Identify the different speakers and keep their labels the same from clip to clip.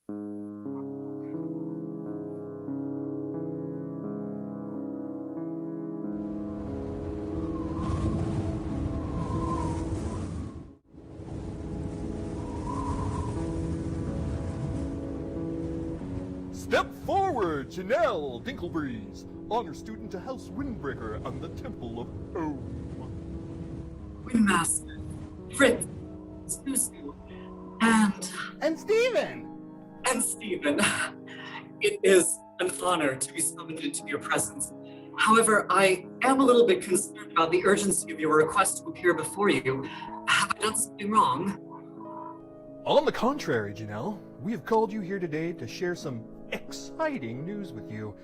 Speaker 1: Step forward, Janelle Dinklebreeze, honor student to House Windbreaker and the Temple of Ohm.
Speaker 2: Windmaster, Fritz, Susu,
Speaker 3: And Steven!
Speaker 2: and Stephen. It is an honor to be summoned into your presence. However, I am a little bit concerned about the urgency of your request to appear before you. Have I done something wrong?
Speaker 1: On the contrary, Janelle, we have called you here today to share some exciting news with you.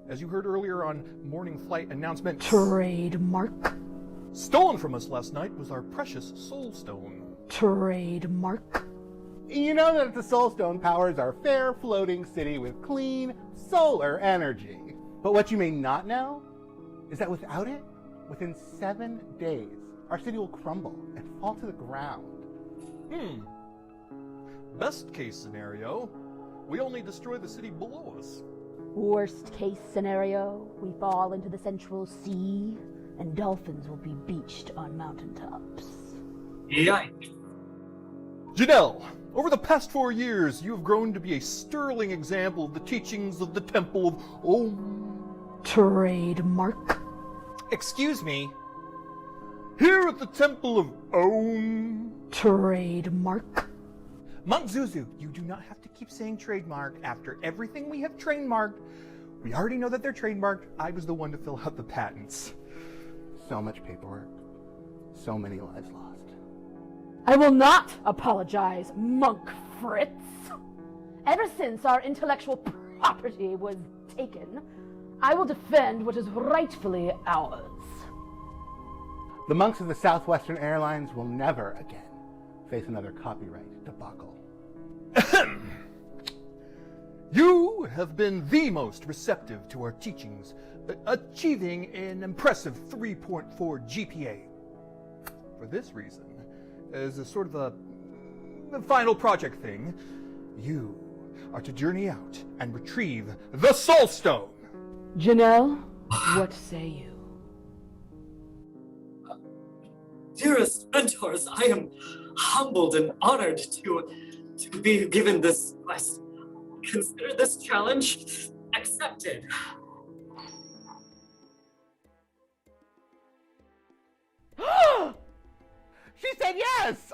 Speaker 1: As you heard earlier on Morning Flight announcement,
Speaker 4: Trademark.
Speaker 1: stolen from us last night was our precious Soul Stone.
Speaker 4: Trademark.
Speaker 3: You know that the Soulstone powers our fair floating city with clean solar energy. But what you may not know is that without it, within 7 days, our city will crumble and fall to the ground.
Speaker 1: Best case scenario, we only destroy the city below us.
Speaker 4: Worst case scenario, we fall into the Central Sea, and dolphins will be beached on mountaintops.
Speaker 2: Yikes.
Speaker 1: Janelle, over the past 4 years, you have grown to be a sterling example of the teachings of the Temple of Ohm.
Speaker 4: Trademark.
Speaker 1: Excuse me. Here at the Temple of Ohm.
Speaker 4: Trademark.
Speaker 3: Monk Zuzu, you do not have to keep saying trademark after everything we have trademarked. We already know that they're trademarked. I was the one to fill out the patents. So much paperwork. So many lives lost.
Speaker 4: I will not apologize, Monk Fritz. Ever since our intellectual property was taken, I will defend what is rightfully ours.
Speaker 3: The monks of the Southwestern Airlines will never again face another copyright debacle.
Speaker 1: You have been the most receptive to our teachings, achieving an impressive 3.4 GPA. For this reason, as a sort of a final project thing, you are to journey out and retrieve the Soul Stone.
Speaker 4: Janelle, what say you?
Speaker 2: Dearest mentors, I am humbled and honored to be given this quest. Consider this challenge accepted.
Speaker 3: She said yes!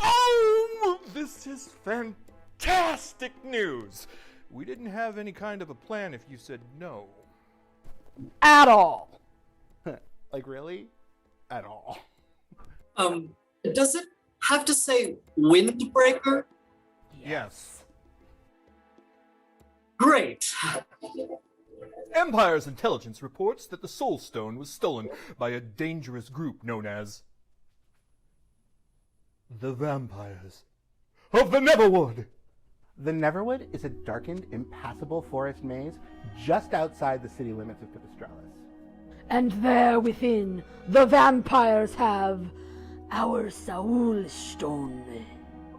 Speaker 1: Oh, this is fantastic news. We didn't have any kind of a plan if you said no.
Speaker 4: At all.
Speaker 3: Like, really? At all.
Speaker 2: Does it have to say Windbreaker?
Speaker 1: Yes.
Speaker 2: Great.
Speaker 1: Empire's intelligence reports that the Soul Stone was stolen by a dangerous group known as the Vampires of the Neverwood.
Speaker 3: The Neverwood is a darkened, impassable forest maze just outside the city limits of Pipistrellis.
Speaker 4: And there within, the vampires have our Soul Stone.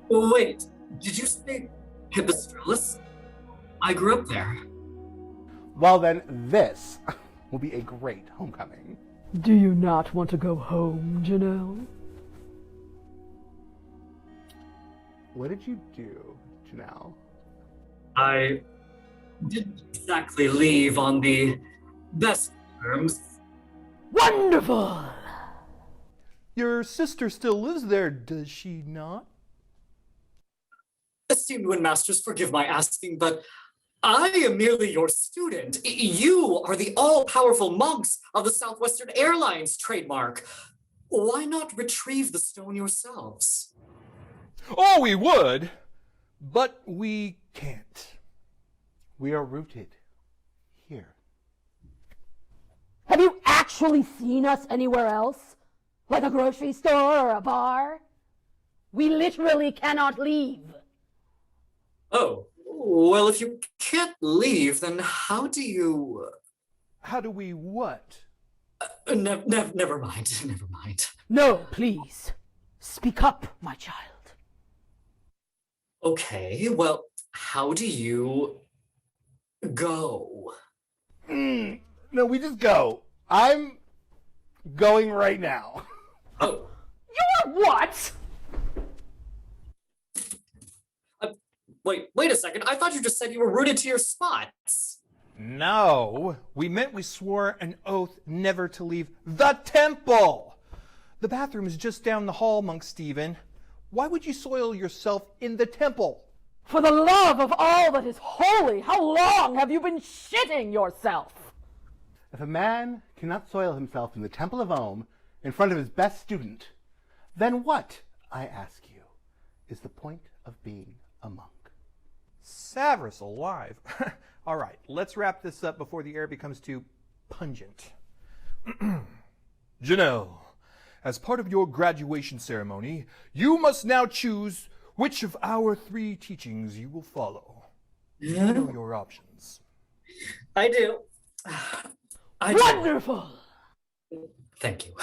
Speaker 2: Wait, did you say Pipistrellis? I grew up there.
Speaker 3: Well then, this will be a great homecoming.
Speaker 4: Do you not want to go home, Janelle?
Speaker 3: What did you do, Janelle?
Speaker 2: I didn't exactly leave on the best terms.
Speaker 4: Wonderful!
Speaker 1: Your sister still lives there, does she not?
Speaker 2: Esteemed Windmasters, forgive my asking, but I am merely your student. You are the all-powerful monks of the Southwestern Airlines trademark. Why not retrieve the stone yourselves?
Speaker 1: Oh, we would, but we can't.
Speaker 3: We are rooted here.
Speaker 4: Have you actually seen us anywhere else? Like a grocery store or a bar? We literally cannot leave.
Speaker 2: Oh, well, if you can't leave, then how do you...
Speaker 1: How do we what?
Speaker 2: Never mind, never mind.
Speaker 4: No, please. Speak up, my child.
Speaker 2: Okay, well, how do you go?
Speaker 3: No, we just go. I'm going right now.
Speaker 2: Oh,
Speaker 4: You're what?
Speaker 2: wait a second. I thought you just said you were rooted to your spots.
Speaker 1: No, we meant we swore an oath never to leave the temple. The bathroom is just down the hall, Monk Stephen. Why would you soil yourself in the temple?
Speaker 4: For the love of all that is holy, how long have you been shitting yourself?
Speaker 3: If a man cannot soil himself in the Temple of Ohm in front of his best student, then what, I ask you, is the point of being a monk?
Speaker 1: Severus alive. All right, let's wrap this up before the air becomes too pungent. Janelle, as part of your graduation ceremony, you must now choose which of our 3 teachings you will follow. You know your options.
Speaker 2: I do. I do.
Speaker 4: Wonderful!
Speaker 2: Thank you.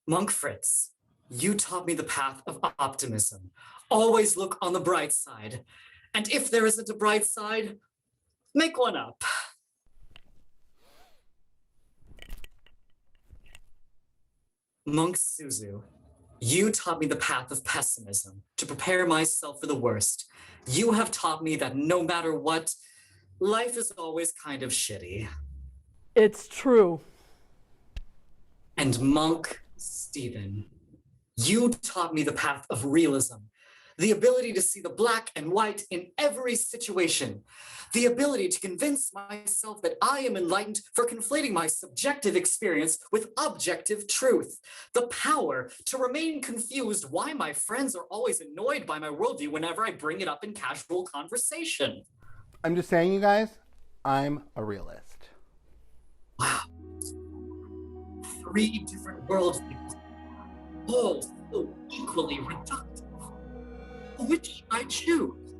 Speaker 2: Monk Fritz, you taught me the path of optimism. Always look on the bright side. And if there isn't a bright side, make one up. Monk Suzu, you taught me the path of pessimism to prepare myself for the worst. You have taught me that no matter what, life is always kind of shitty.
Speaker 4: It's true.
Speaker 2: And Monk Stephen, you taught me the path of realism, the ability to see the black and white in every situation, the ability to convince myself that I am enlightened for conflating my subjective experience with objective truth, the power to remain confused why my friends are always annoyed by my worldview whenever I bring it up in casual conversation.
Speaker 3: I'm just saying, you guys, I'm a realist.
Speaker 2: Wow. 3 different worldviews, all so equally reductive. Which should I choose?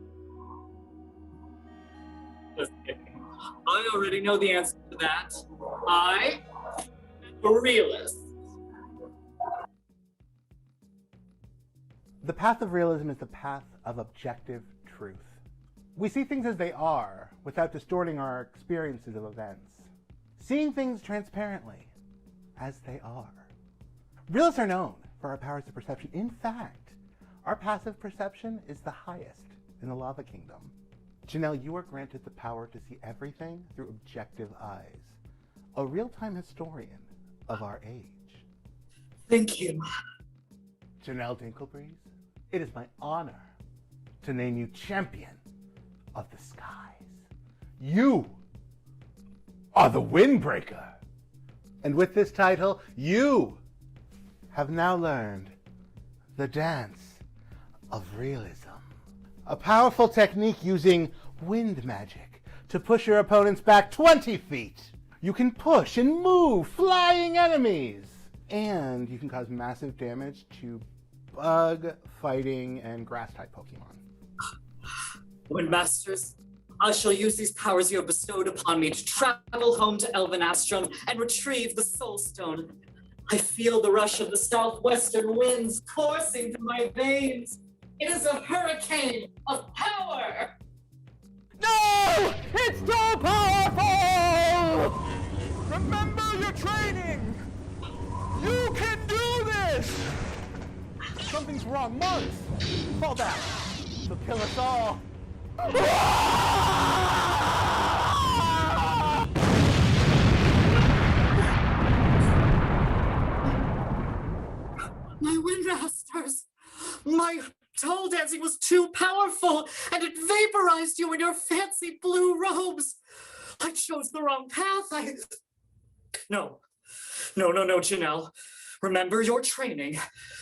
Speaker 2: Just kidding. I already know the answer to that. I am a realist.
Speaker 3: The path of realism is the path of objective truth. We see things as they are without distorting our experiences of events. Seeing things transparently as they are. Realists are known for our powers of perception. In fact, our passive perception is the highest in the Lava Kingdom. Janelle, you are granted the power to see everything through objective eyes. A real-time historian of our age.
Speaker 2: Thank you.
Speaker 3: Janelle Dinklebreeze, it is my honor to name you champion of the skies. You are the Windbreaker. And with this title, you have now learned the dance of realism. A powerful technique using wind magic to push your opponents back 20 feet. You can push and move flying enemies. And you can cause massive damage to bug, fighting, and grass-type Pokemon.
Speaker 2: Windmasters, I shall use these powers you have bestowed upon me to travel home to Elvenastrum and retrieve the Soul Stone. I feel the rush of the southwestern winds coursing through my veins. It is a hurricane of power!
Speaker 1: No! It's too powerful! Remember your training! You can do this! Something's wrong, monks! Fall back. They'll kill us all.
Speaker 2: My Windmasters! My toe dancing was too powerful, and it vaporized you in your fancy blue robes. I chose the wrong path. No, Janelle. Remember your training.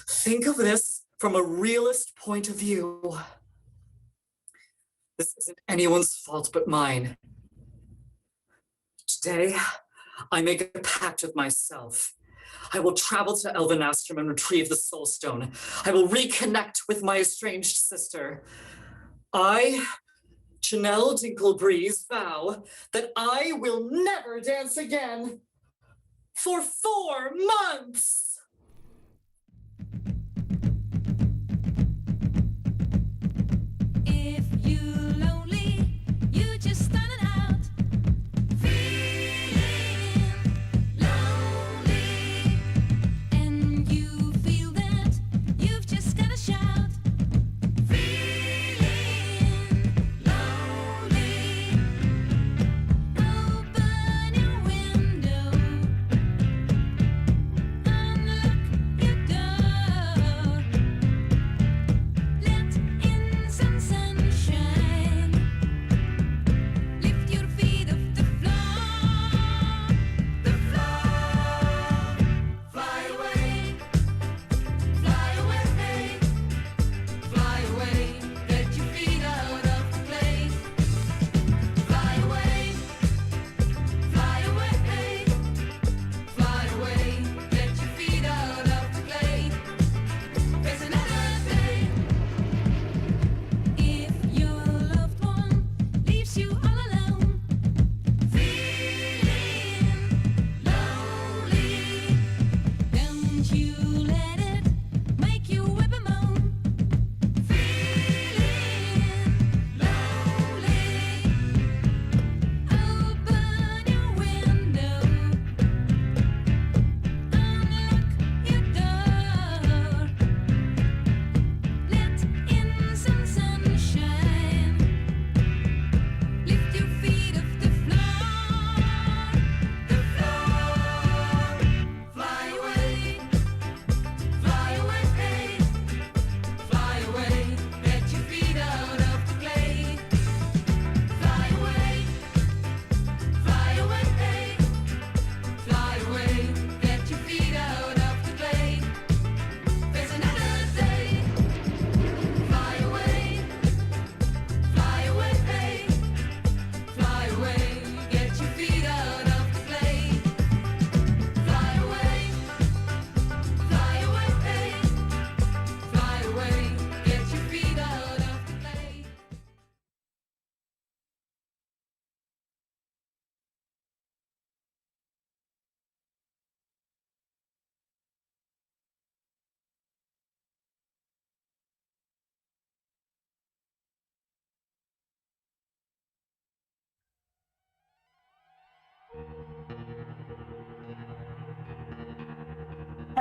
Speaker 2: Think of this from a realist point of view. This isn't anyone's fault but mine. Today, I make a pact with myself. I will travel to Elvenastrum and retrieve the Soul Stone. I will reconnect with my estranged sister. I, Janelle Dinklebreeze, vow that I will never dance again for 4 months.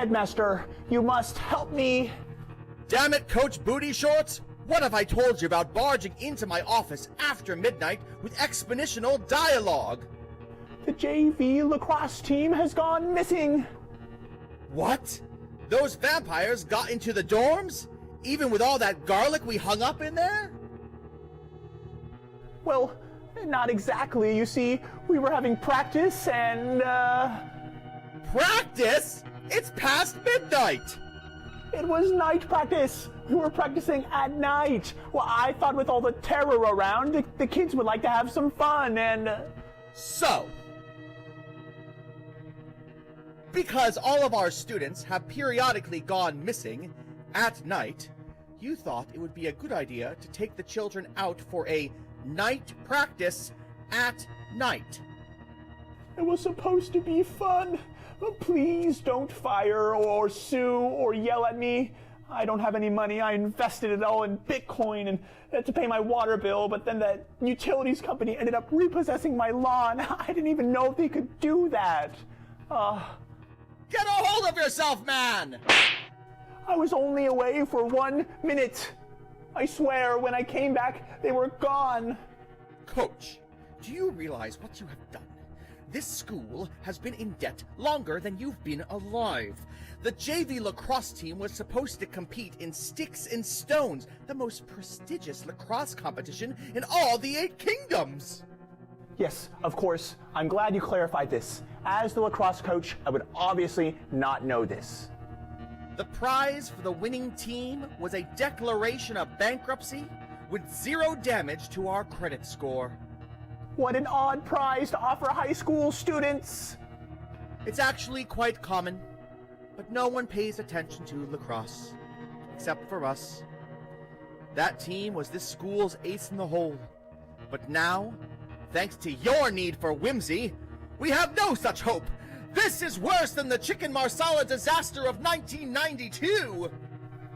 Speaker 5: Headmaster, you must help me.
Speaker 6: Damn it, Coach Booty Shorts! What have I told you about barging into my office after midnight with exponential dialogue?
Speaker 5: The JV lacrosse team has gone missing.
Speaker 6: What? Those vampires got into the dorms? Even with all that garlic we hung up in there?
Speaker 5: Well, not exactly. You see, we were having practice and,
Speaker 6: Practice? It's past midnight!
Speaker 5: it was night practice. We were practicing at night. Well, I thought with all the terror around, the kids would like to have some fun and...
Speaker 6: So, because all of our students have periodically gone missing at night, you thought it would be a good idea to take the children out for a night practice at night.
Speaker 5: It was supposed to be fun. But please don't fire or sue or yell at me. I don't have any money. I invested it all in Bitcoin and to pay my water bill, but then the utilities company ended up repossessing my lawn. I didn't even know if they could do that.
Speaker 6: Get a hold of yourself, man!
Speaker 5: I was only away for 1 minute. I swear, when I came back, they were gone.
Speaker 6: Coach, do you realize what you have done? This school has been in debt longer than you've been alive. The JV lacrosse team was supposed to compete in Sticks and Stones, the most prestigious lacrosse competition in all the 8 kingdoms.
Speaker 5: Yes, of course. I'm glad you clarified this. As the lacrosse coach, I would obviously not know this.
Speaker 6: The prize for the winning team was a declaration of bankruptcy with 0 damage to our credit score.
Speaker 5: What an odd prize to offer high school students!
Speaker 6: It's actually quite common, but no one pays attention to lacrosse, except for us. That team was this school's ace in the hole, but now, thanks to your need for whimsy, we have no such hope! This is worse than the Chicken Marsala disaster of 1992!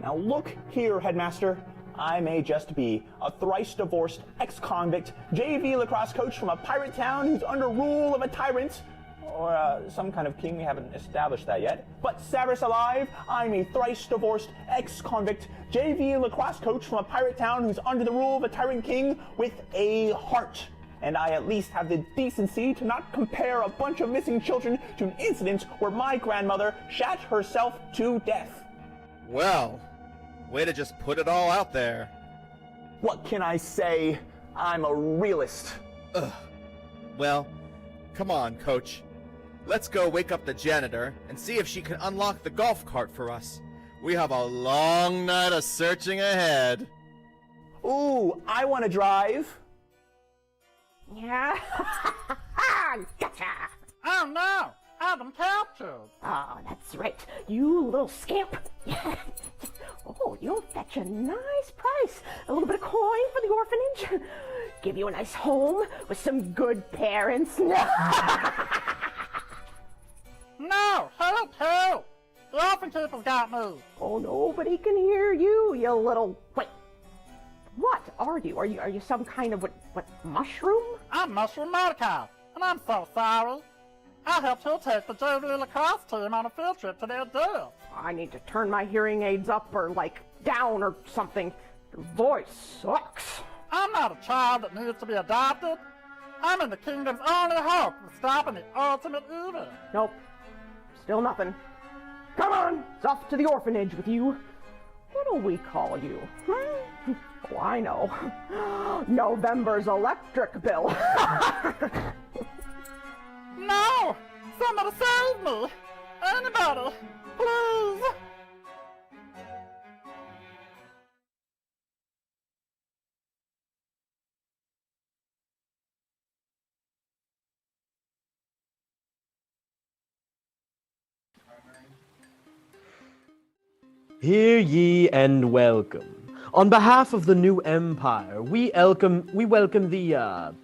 Speaker 5: Now look here, Headmaster. I may just be a thrice-divorced ex-convict JV lacrosse coach from a pirate town who's under rule of a tyrant, or some kind of king. We haven't established that yet. But Saris alive, I'm a thrice-divorced ex-convict JV lacrosse coach from a pirate town who's under the rule of a tyrant king with a heart. And I at least have the decency to not compare a bunch of missing children to an incident where my grandmother shot herself to death.
Speaker 6: Well, way to just put it all out there.
Speaker 5: What can I say? I'm a realist.
Speaker 6: Ugh. Well, come on, Coach. Let's go wake up the janitor and see if she can unlock the golf cart for us. We have a long night of searching ahead.
Speaker 5: Ooh, I want to drive.
Speaker 4: Yeah. Gotcha.
Speaker 7: Oh no! Adam captured!
Speaker 4: Oh, that's right. You little scamp. Oh, you'll fetch a nice price. A little bit of coin for the orphanage. Give you a nice home with some good parents.
Speaker 7: No! Help! Help! The orphan people's got me!
Speaker 4: Oh, nobody can hear you, you little... Wait. What are you? Are you some kind of, what mushroom?
Speaker 7: I'm Mushroom Mordecai, and I'm so sorry. I helped her take the JV lacrosse team on a field trip to their death.
Speaker 4: I need to turn my hearing aids up or, down or something. Your voice sucks.
Speaker 7: I'm not a child that needs to be adopted. I'm in the kingdom's only hope of stopping the ultimate evil.
Speaker 4: Nope. Still nothing. Come on! It's off to the orphanage with you. What'll we call you? Oh, I know. November's electric bill.
Speaker 7: No! Somebody save me! Anybody! Please!
Speaker 8: Hear ye and welcome. On behalf of the new empire, we welcome the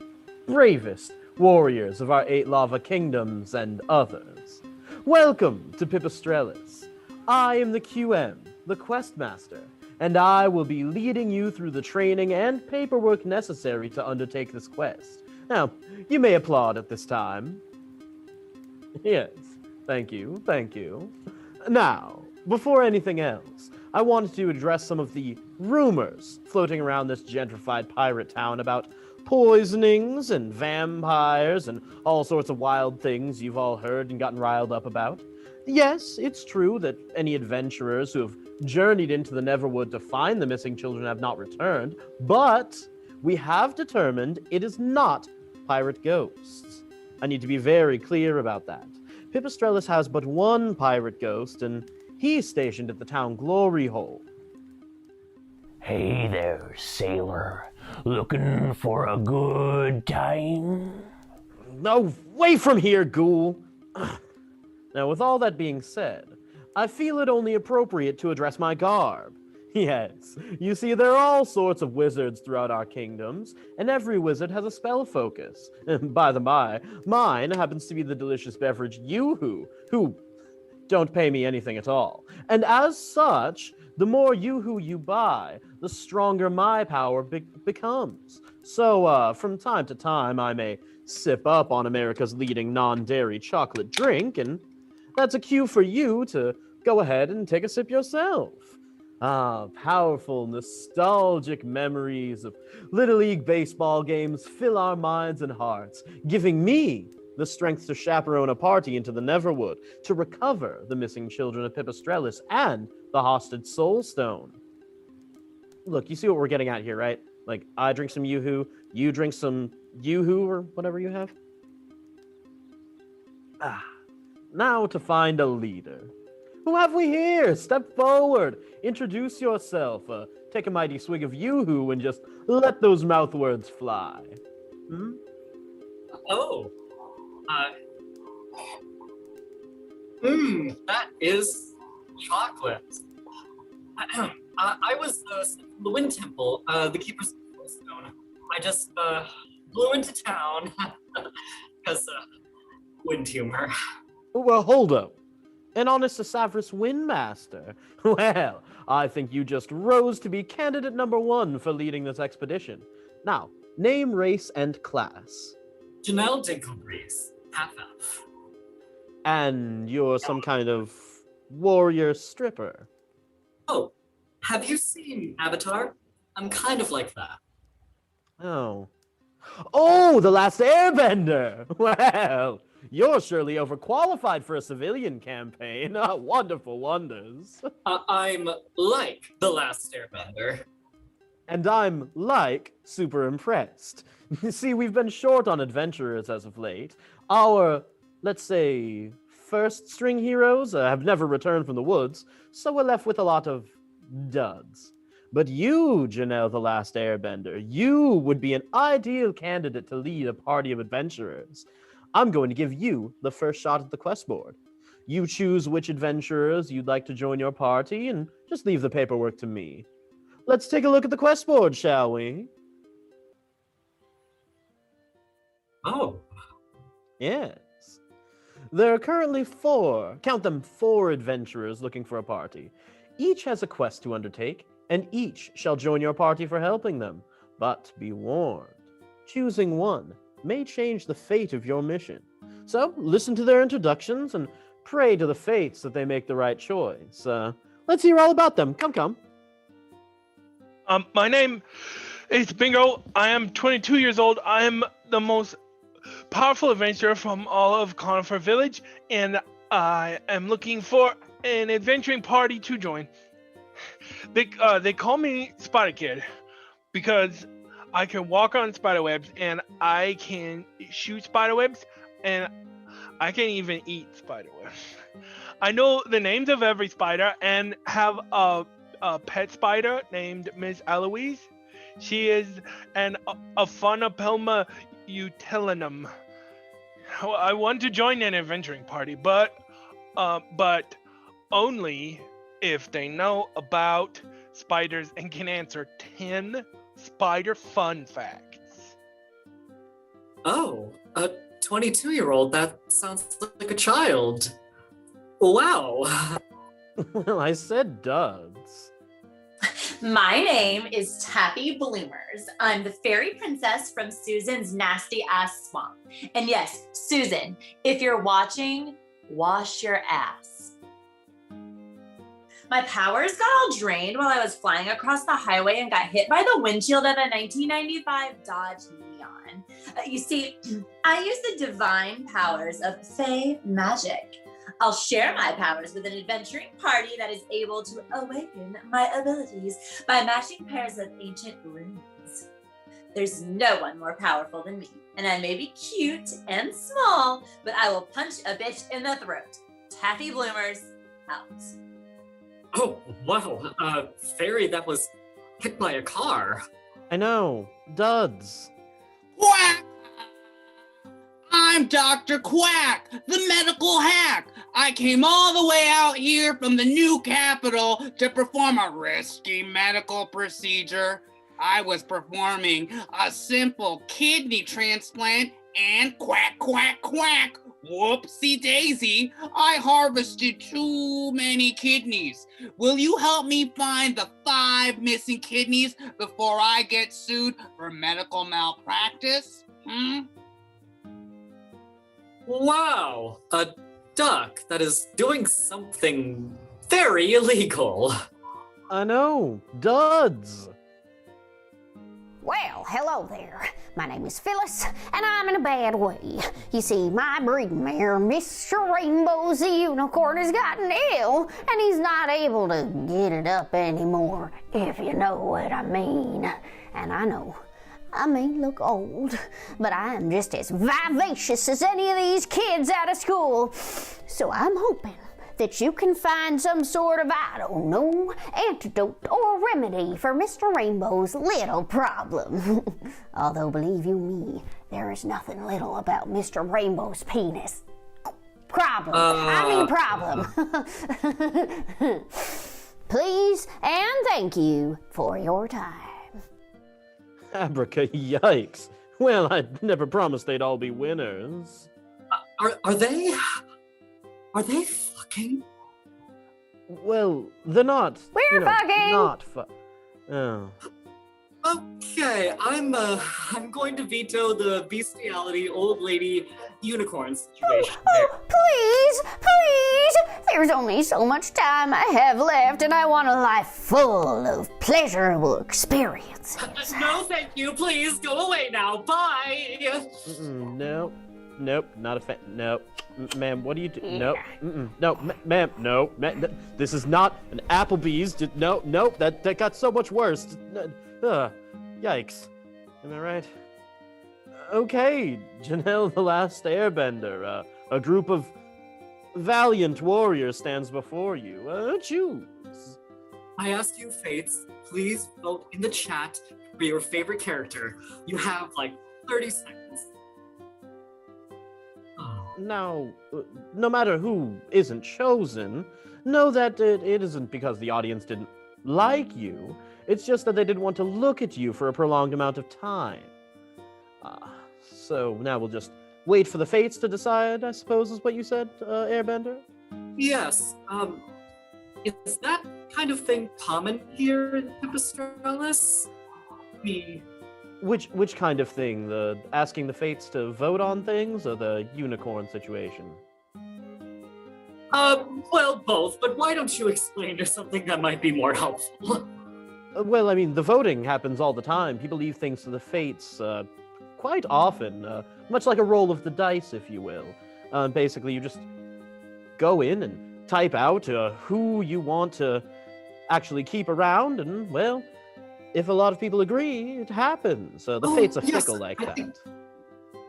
Speaker 8: bravest warriors of our 8 lava kingdoms and others. Welcome to Pipistrellis. I am the QM, the Questmaster, and I will be leading you through the training and paperwork necessary to undertake this quest. Now, you may applaud at this time. Yes, thank you, thank you. Now, before anything else, I wanted to address some of the rumors floating around this gentrified pirate town about poisonings and vampires and all sorts of wild things you've all heard and gotten riled up about. Yes, it's true that any adventurers who have journeyed into the Neverwood to find the missing children have not returned, but we have determined it is not pirate ghosts. I need to be very clear about that. Pipistrellus has but one pirate ghost, and he's stationed at the town glory hole.
Speaker 9: Hey there, sailor. Looking for a good time?
Speaker 8: Away from here, ghoul! Now, with all that being said, I feel it only appropriate to address my garb. Yes, you see, there are all sorts of wizards throughout our kingdoms, and every wizard has a spell focus. By the by, mine happens to be the delicious beverage Yoo-hoo, who don't pay me anything at all. And as such, the more Yoo-hoo you buy, the stronger my power becomes. So, from time to time, I may sip up on America's leading non-dairy chocolate drink, and that's a cue for you to go ahead and take a sip yourself. Powerful, nostalgic memories of Little League baseball games fill our minds and hearts, giving me the strength to chaperone a party into the Neverwood to recover the missing children of Pipistrellus and the hostage Soul Stone. Look, you see what we're getting at here, right? Like, I drink some Yoo-hoo, you drink some Yoo-hoo or whatever you have. Now to find a leader. Who have we here? Step forward. Introduce yourself. Take a mighty swig of Yoo-hoo and just let those mouth words fly.
Speaker 2: Oh. That is chocolate. I was the Wind Temple, the Keeper's Stone. I just blew into town because wind humor.
Speaker 8: Well, hold up. An honest Sassafras Windmaster. Well, I think you just rose to be candidate number 1 for leading this expedition. Now, name, race, and class.
Speaker 2: Janelle Dinkelbreeze, half-elf.
Speaker 8: And you're some kind of warrior stripper.
Speaker 2: Oh, have you seen Avatar? I'm kind of like that.
Speaker 8: Oh, The Last Airbender! Well, you're surely overqualified for a civilian campaign. Wonderful wonders.
Speaker 2: I'm like The Last Airbender.
Speaker 8: And I'm, like, super impressed. See, we've been short on adventurers as of late. Our, let's say, first-string heroes have never returned from the woods, so we're left with a lot of duds. But you, Janelle the Last Airbender, you would be an ideal candidate to lead a party of adventurers. I'm going to give you the first shot at the quest board. You choose which adventurers you'd like to join your party, and just leave the paperwork to me. Let's take a look at the quest board, shall we?
Speaker 2: Oh.
Speaker 8: Yes. There are currently 4, count them 4 adventurers looking for a party. Each has a quest to undertake, and each shall join your party for helping them. But be warned, choosing one may change the fate of your mission. So listen to their introductions and pray to the fates that they make the right choice. Let's hear all about them. Come.
Speaker 10: My name is Bingo. I am 22 years old. I am the most powerful adventurer from all of Conifer Village, and I am looking for an adventuring party to join. They call me Spider Kid because I can walk on spiderwebs, and I can shoot spiderwebs, and I can even eat spiderwebs. I know the names of every spider and have a pet spider named Miss Eloise. She is a Phaneropelma utilinum. I want to join an adventuring party, but only if they know about spiders and can answer 10 spider fun facts.
Speaker 2: Oh, a 22-year-old? That sounds like a child. Wow.
Speaker 8: Well, I said duds.
Speaker 11: My name is Tappy Bloomers. I'm the fairy princess from Susan's nasty ass swamp. And yes, Susan, if you're watching, wash your ass. My powers got all drained while I was flying across the highway and got hit by the windshield of a 1995 Dodge Neon. You see, I use the divine powers of Fey magic. I'll share my powers with an adventuring party that is able to awaken my abilities by matching pairs of ancient runes. There's no one more powerful than me, and I may be cute and small, but I will punch a bitch in the throat. Taffy Bloomers, out.
Speaker 2: Oh, wow. Fairy that was hit by a car.
Speaker 8: I know. Duds.
Speaker 12: Quack! I'm Dr. Quack, the medical hack. I came all the way out here from the new capital to perform a risky medical procedure. I was performing a simple kidney transplant and quack, quack, quack. Whoopsie daisy, I harvested too many kidneys. Will you help me find the 5 missing kidneys before I get sued for medical malpractice?
Speaker 2: Wow, a duck that is doing something very illegal.
Speaker 8: I know. Duds.
Speaker 13: Well, hello there. My name is Phyllis, and I'm in a bad way. You see, my breeding mare, Mr. Rainbows the Unicorn, has gotten ill, and he's not able to get it up anymore, if you know what I mean. And I know, I may look old, but I am just as vivacious as any of these kids out of school. So I'm hoping that you can find some sort of, I don't know, antidote or remedy for Mr. Rainbow's little problem. Although, believe you me, there is nothing little about Mr. Rainbow's penis. Problem. Please and thank you for your time.
Speaker 8: Abraca, yikes. Well, I never promised they'd all be winners.
Speaker 2: Are they fucking?
Speaker 8: Well, they're not.
Speaker 13: We're fucking!
Speaker 8: Not Oh.
Speaker 2: Okay, I'm going to veto the bestiality old lady unicorn situation.
Speaker 13: Please! There's only so much time I have left, and I want a life full of pleasurable experiences.
Speaker 2: No, thank you. Please go away now. Bye.
Speaker 8: Nope, not a fan. Nope. Ma'am, what do you do? Nope. No, ma'am, no. This is not an Applebee's. Nope, that got so much worse. Yikes. Am I right? Okay, Janelle the Last Airbender. A group of valiant warriors stands before you. Choose.
Speaker 2: I asked you, Fates, please vote in the chat for your favorite character. You have like 30 seconds.
Speaker 8: Now, no matter who isn't chosen, know that it isn't because the audience didn't like you. It's just that they didn't want to look at you for a prolonged amount of time. So now we'll just wait for the fates to decide, I suppose is what you said, Airbender?
Speaker 2: Yes. Is that kind of thing common here in Pipistrellis?
Speaker 8: Which kind of thing? The asking the fates to vote on things, or the unicorn situation?
Speaker 2: Well, both, but why don't you explain to something that might be more helpful?
Speaker 8: Well, I mean, the voting happens all the time. People leave things to the fates quite often, much like a roll of the dice, if you will. Basically, you just go in and type out who you want to actually keep around, and, well, if a lot of people agree, it happens. The fates are fickle like that.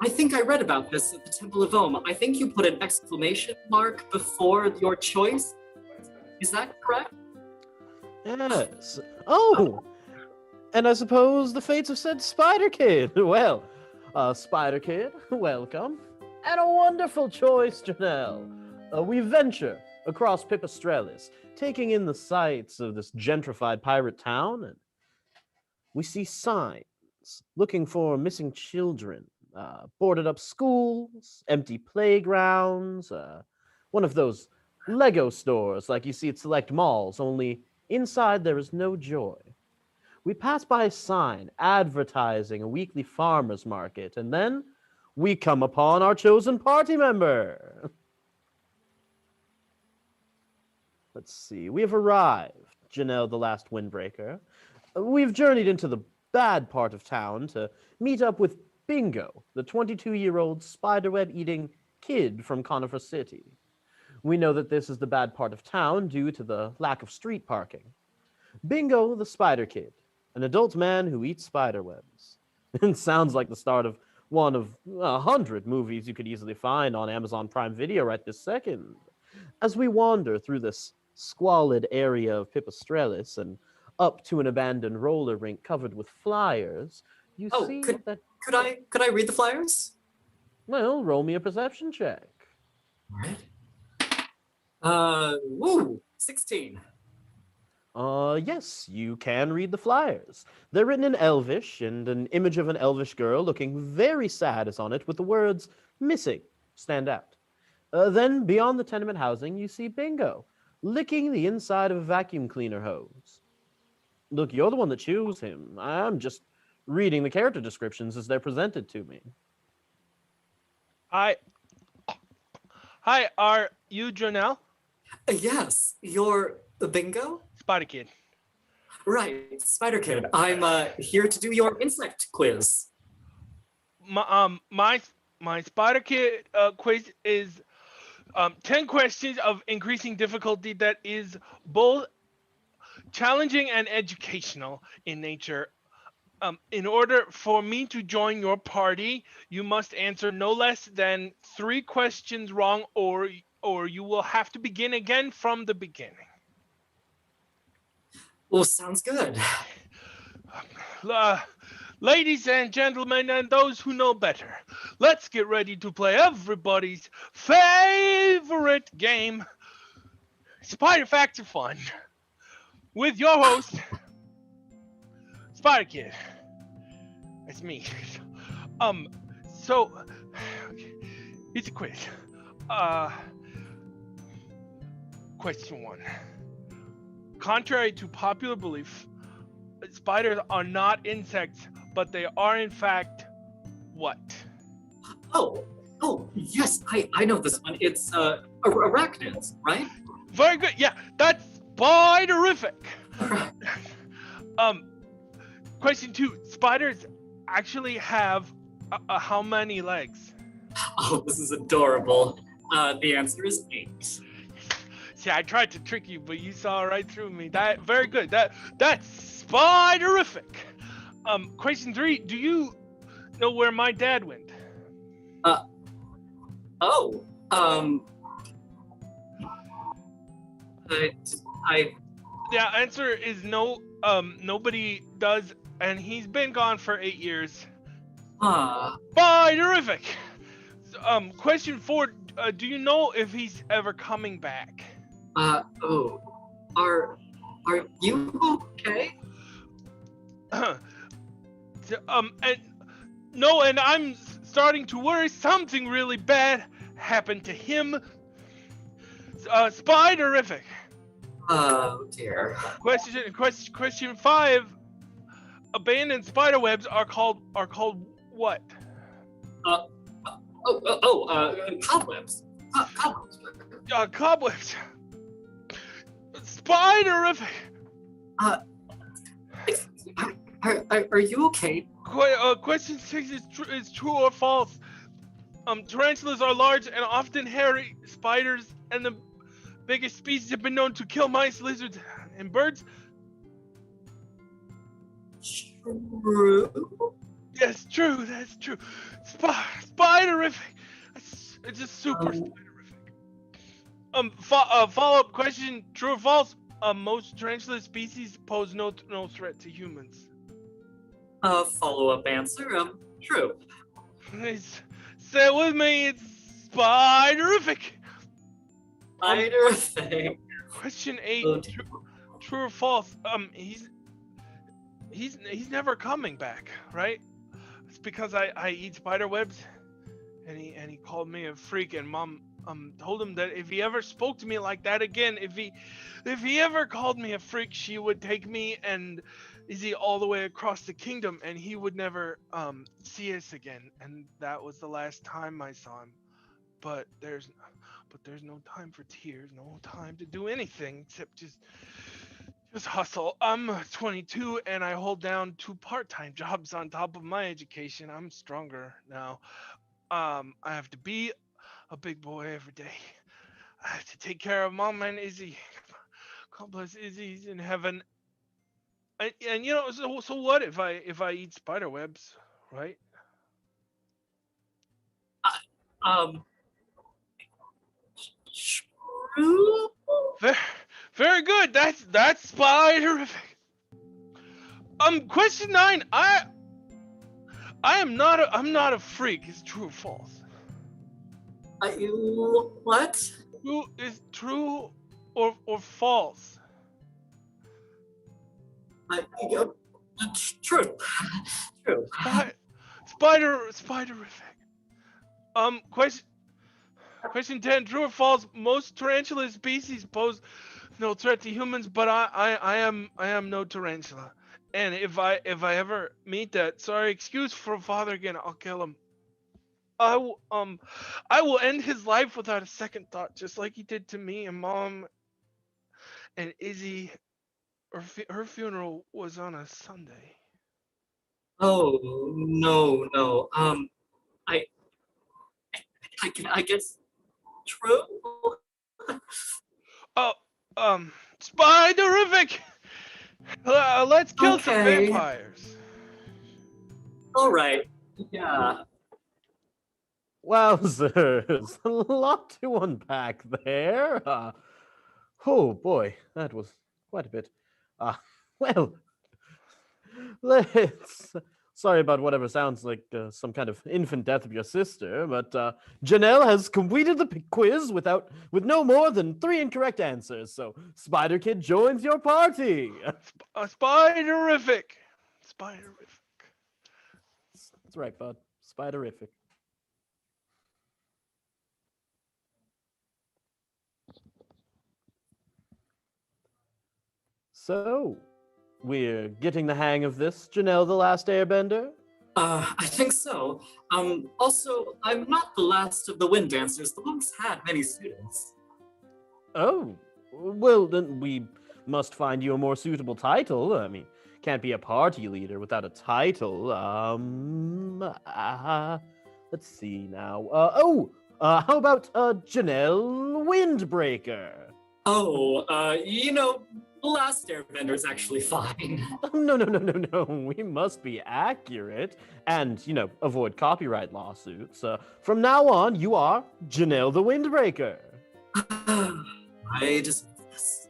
Speaker 2: I think I read about this at the Temple of Ohm. I think you put an exclamation mark before your choice. Is that correct?
Speaker 8: Yes. Oh! And I suppose the fates have said Spider Kid. Well, Spider Kid, welcome. And a wonderful choice, Janelle. We venture across Pipistrellis, taking in the sights of this gentrified pirate town, and we see signs looking for missing children, boarded up schools, empty playgrounds, one of those Lego stores like you see at select malls, only inside there is no joy. We pass by a sign advertising a weekly farmer's market, and then we come upon our chosen party member. Let's see. We have arrived, Janelle the Last Windbreaker. We've journeyed into the bad part of town to meet up with Bingo, the 22-year-old spiderweb-eating kid from Conifer City. We know that this is the bad part of town due to the lack of street parking. Bingo the Spider Kid, an adult man who eats spiderwebs. It sounds like the start of one of 100 movies you could easily find on Amazon Prime Video right this second. As we wander through this squalid area of Pipistrellis and up to an abandoned roller rink covered with flyers, you see that...
Speaker 2: Could I read the flyers?
Speaker 8: Well, roll me a perception check.
Speaker 2: All right. 16.
Speaker 8: Yes, you can read the flyers. They're written in Elvish, and an image of an Elvish girl looking very sad is on it, with the words "missing" stand out. Then, beyond the tenement housing, you see Bingo, licking the inside of a vacuum cleaner hose. Look, you're the one that chose him. I'm just reading the character descriptions as they're presented to me.
Speaker 10: Hi, are you Janelle?
Speaker 2: Yes, you're the Bingo?
Speaker 10: Spider Kid.
Speaker 2: Right, Spider Kid. I'm here to do your insect quiz.
Speaker 10: My Spider Kid quiz is 10 questions of increasing difficulty that is both challenging and educational in nature. In order for me to join your party, you must answer no less than 3 questions wrong, or you will have to begin again from the beginning.
Speaker 2: Well, sounds good.
Speaker 10: Ladies and gentlemen, and those who know better, let's get ready to play everybody's favorite game, Spider Facts of Fun, with your host, Spider Kid. That's me. So it's a quiz. Question 1. Contrary to popular belief, spiders are not insects, but they are in fact what?
Speaker 2: Oh, yes, I know this one. It's arachnids, right?
Speaker 10: Very good. Yeah, that's spiderific. Question 2. Spiders actually have how many legs?
Speaker 2: Oh, this is adorable. The answer is 8.
Speaker 10: See, I tried to trick you, but you saw right through me. That very good. That's spiderific. Question 3. Do you know where my dad went? The answer is no. Nobody does, and he's been gone for 8 years. Spiderific. Question 4. Do you know if he's ever coming back?
Speaker 2: Are you okay?
Speaker 10: And I'm starting to worry something really bad happened to him. Spiderific.
Speaker 2: Oh dear.
Speaker 10: Question 5. Abandoned spiderwebs are called what?
Speaker 2: Cobwebs.
Speaker 10: Cobwebs. Spiderific.
Speaker 2: Are you okay?
Speaker 10: Question 6 is true or false. Tarantulas are large and often hairy spiders, and the biggest species have been known to kill mice, lizards, and birds.
Speaker 2: True.
Speaker 10: Yes, true. That's true. Spiderific. It's just super spiderific. Follow-up question: true or false? Most tarantula species pose no threat to humans.
Speaker 2: Follow-up answer. True.
Speaker 10: Say it with me. It's spiderific.
Speaker 2: Spiderific.
Speaker 10: Question 8. True or false? He's never coming back, right? It's because I eat spider webs, and he called me a freak, and Mom told him that if he ever spoke to me like that again, if he ever called me a freak, she would take me and Izzy all the way across the kingdom, and he would never see us again. And that was the last time I saw him. But but there's no time for tears, no time to do anything except just hustle. I'm 22 and I hold down 2 part-time jobs on top of my education. I'm stronger now. I have to be a big boy every day. I have to take care of Mom and Izzy. God bless Izzy's in heaven. And you know, so what if I eat spider webs, right?
Speaker 2: True.
Speaker 10: Very good. That's spiderific. Question 9. I'm not a freak. Is true or false?
Speaker 2: What?
Speaker 10: Is true or false?
Speaker 2: True. True.
Speaker 10: Spiderific. Question 10. True or false? Most tarantula species pose no threat to humans, but I am no tarantula. And if I ever meet that, sorry, excuse for father again, I'll kill him. I will end his life without a second thought, just like he did to me and Mom and Izzy. Her funeral was on a Sunday.
Speaker 2: Oh no. I guess true.
Speaker 10: Spiderific. Let's kill some vampires.
Speaker 2: All right. Yeah.
Speaker 8: Wowzers, a lot to unpack there. Oh boy, that was quite a bit. Well, let's. Sorry about whatever sounds like some kind of infant death of your sister, but Janelle has completed the quiz with no more than 3 incorrect answers. So Spider Kid joins your party.
Speaker 10: Spiderific.
Speaker 8: That's right, bud. Spiderific. So, we're getting the hang of this, Janelle the Last Airbender?
Speaker 2: I think so. Also, I'm not the last of the Wind Dancers. The monks had many students.
Speaker 8: Oh, well, then we must find you a more suitable title. I mean, can't be a party leader without a title. Let's see now. How about Janelle Windbreaker?
Speaker 2: The Last Airbender is actually fine.
Speaker 8: No. We must be accurate and, avoid copyright lawsuits. From now on, you are Janelle the Windbreaker.
Speaker 2: I deserve this.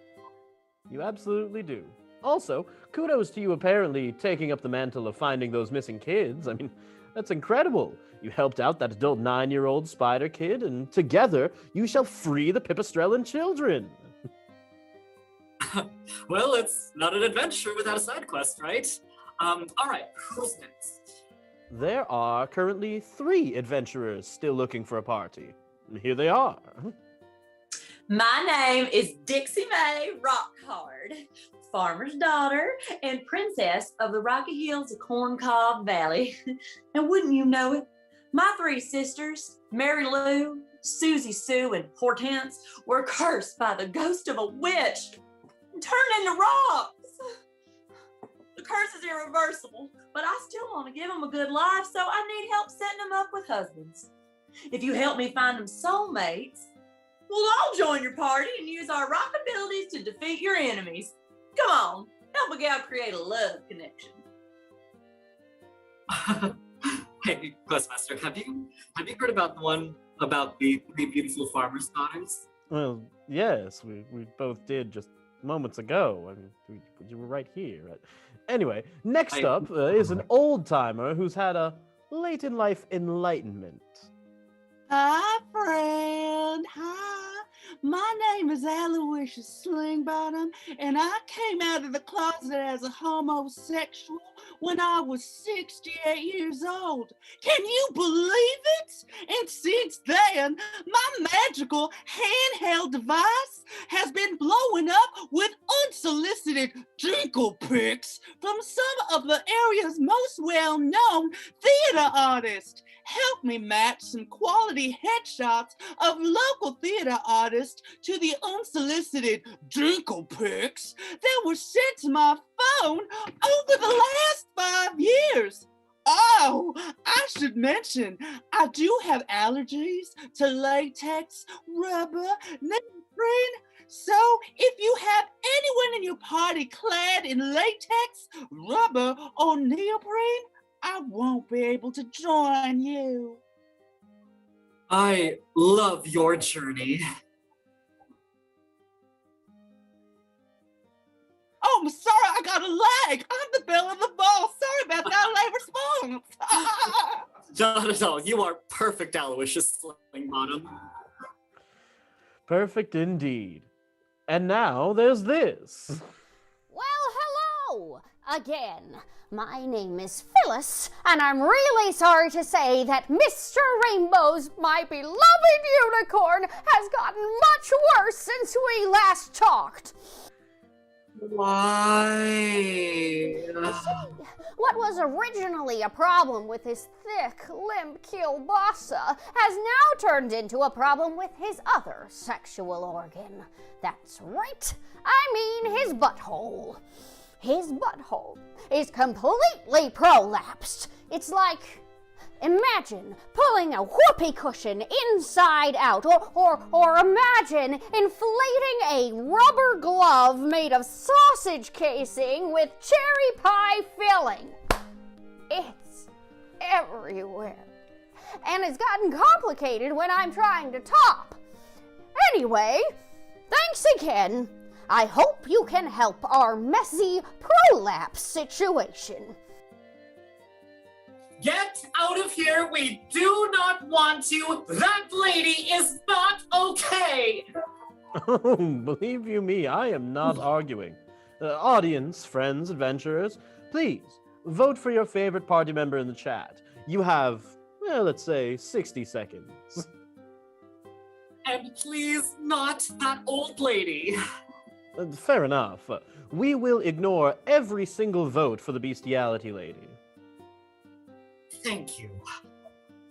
Speaker 8: You absolutely do. Also, kudos to you apparently taking up the mantle of finding those missing kids. I mean, that's incredible. You helped out that adult 9-year-old Spider Kid, and together you shall free the Pipistrellan children.
Speaker 2: Well, it's not an adventure without a side quest, right? All right, who's next?
Speaker 8: There are currently 3 adventurers still looking for a party. Here they are.
Speaker 11: My name is Dixie Mae Rockhard, farmer's daughter and princess of the Rocky Hills of Corncob Valley. And wouldn't you know it, my 3 sisters, Mary Lou, Susie Sue, and Hortense, were cursed by the ghost of a witch and turned into rocks. The curse is irreversible, but I still want to give them a good life, so I need help setting them up with husbands. If you help me find them soulmates, we'll all join your party and use our rock abilities to defeat your enemies. Come on, help a gal create a love connection.
Speaker 2: Hey, Questmaster, have you heard about the one about the 3 beautiful farmers' daughters?
Speaker 8: Well, yes, we both did just moments ago. I mean, you were right here. Right? Anyway, next up is an old-timer who's had a late-in-life enlightenment.
Speaker 12: Hi, friend. Hi. My name is Aloysius Slingbottom, and I came out of the closet as a homosexual when I was 68 years old. Can you believe it? And since then, my magical handheld device has been blowing up with unsolicited drinkle pics from some of the area's most well-known theater artists. Help me match some quality headshots of local theater artists to the unsolicited drinkle pics that were sent to my phone over the last 5 years. Oh, I should mention, I do have allergies to latex, rubber, neoprene. So if you have anyone in your party clad in latex, rubber, or neoprene, I won't be able to join you.
Speaker 2: I love your journey.
Speaker 12: Oh, I'm sorry, I got a lag. I'm the belle of the ball. Sorry about that late response.
Speaker 2: Not at all. You are perfect, Aloysius Slingbottom.
Speaker 8: Perfect indeed. And now there's this.
Speaker 13: Well, hello again. My name is Phyllis, and I'm really sorry to say that Mr. Rainbow's my beloved unicorn has gotten much worse since we last talked.
Speaker 2: Why?
Speaker 13: You see, what was originally a problem with his thick, limp kielbasa has now turned into a problem with his other sexual organ. That's right, I mean his butthole. His butthole is completely prolapsed. It's like, imagine pulling a whoopee cushion inside out, or imagine inflating a rubber glove made of sausage casing with cherry pie filling. It's everywhere. And it's gotten complicated when I'm trying to top. Anyway, thanks again. I hope you can help our messy prolapse situation.
Speaker 2: Get out of here. We do not want you. That lady is not okay.
Speaker 8: Oh, believe you me, I am not arguing. Audience, friends, adventurers, please vote for your favorite party member in the chat. You have, well, let's say 60 seconds.
Speaker 2: And please, not that old lady.
Speaker 8: Fair enough. We will ignore every single vote for the bestiality lady.
Speaker 2: Thank you.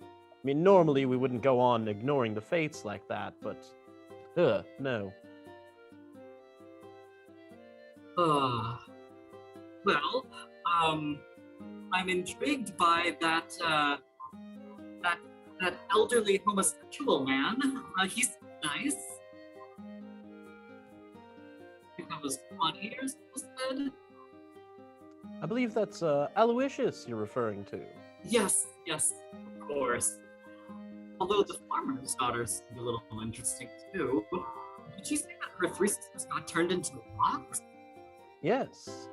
Speaker 8: I mean, normally we wouldn't go on ignoring the fates like that, but... no.
Speaker 2: Well, I'm intrigued by that elderly homosexual man. He's nice. I think that was 20 years old.
Speaker 8: I believe that's Aloysius you're referring to.
Speaker 2: Yes, of course. Although the farmer's daughter seemed a little interesting too. Did she say that her three sisters got turned into rocks?
Speaker 8: Yes.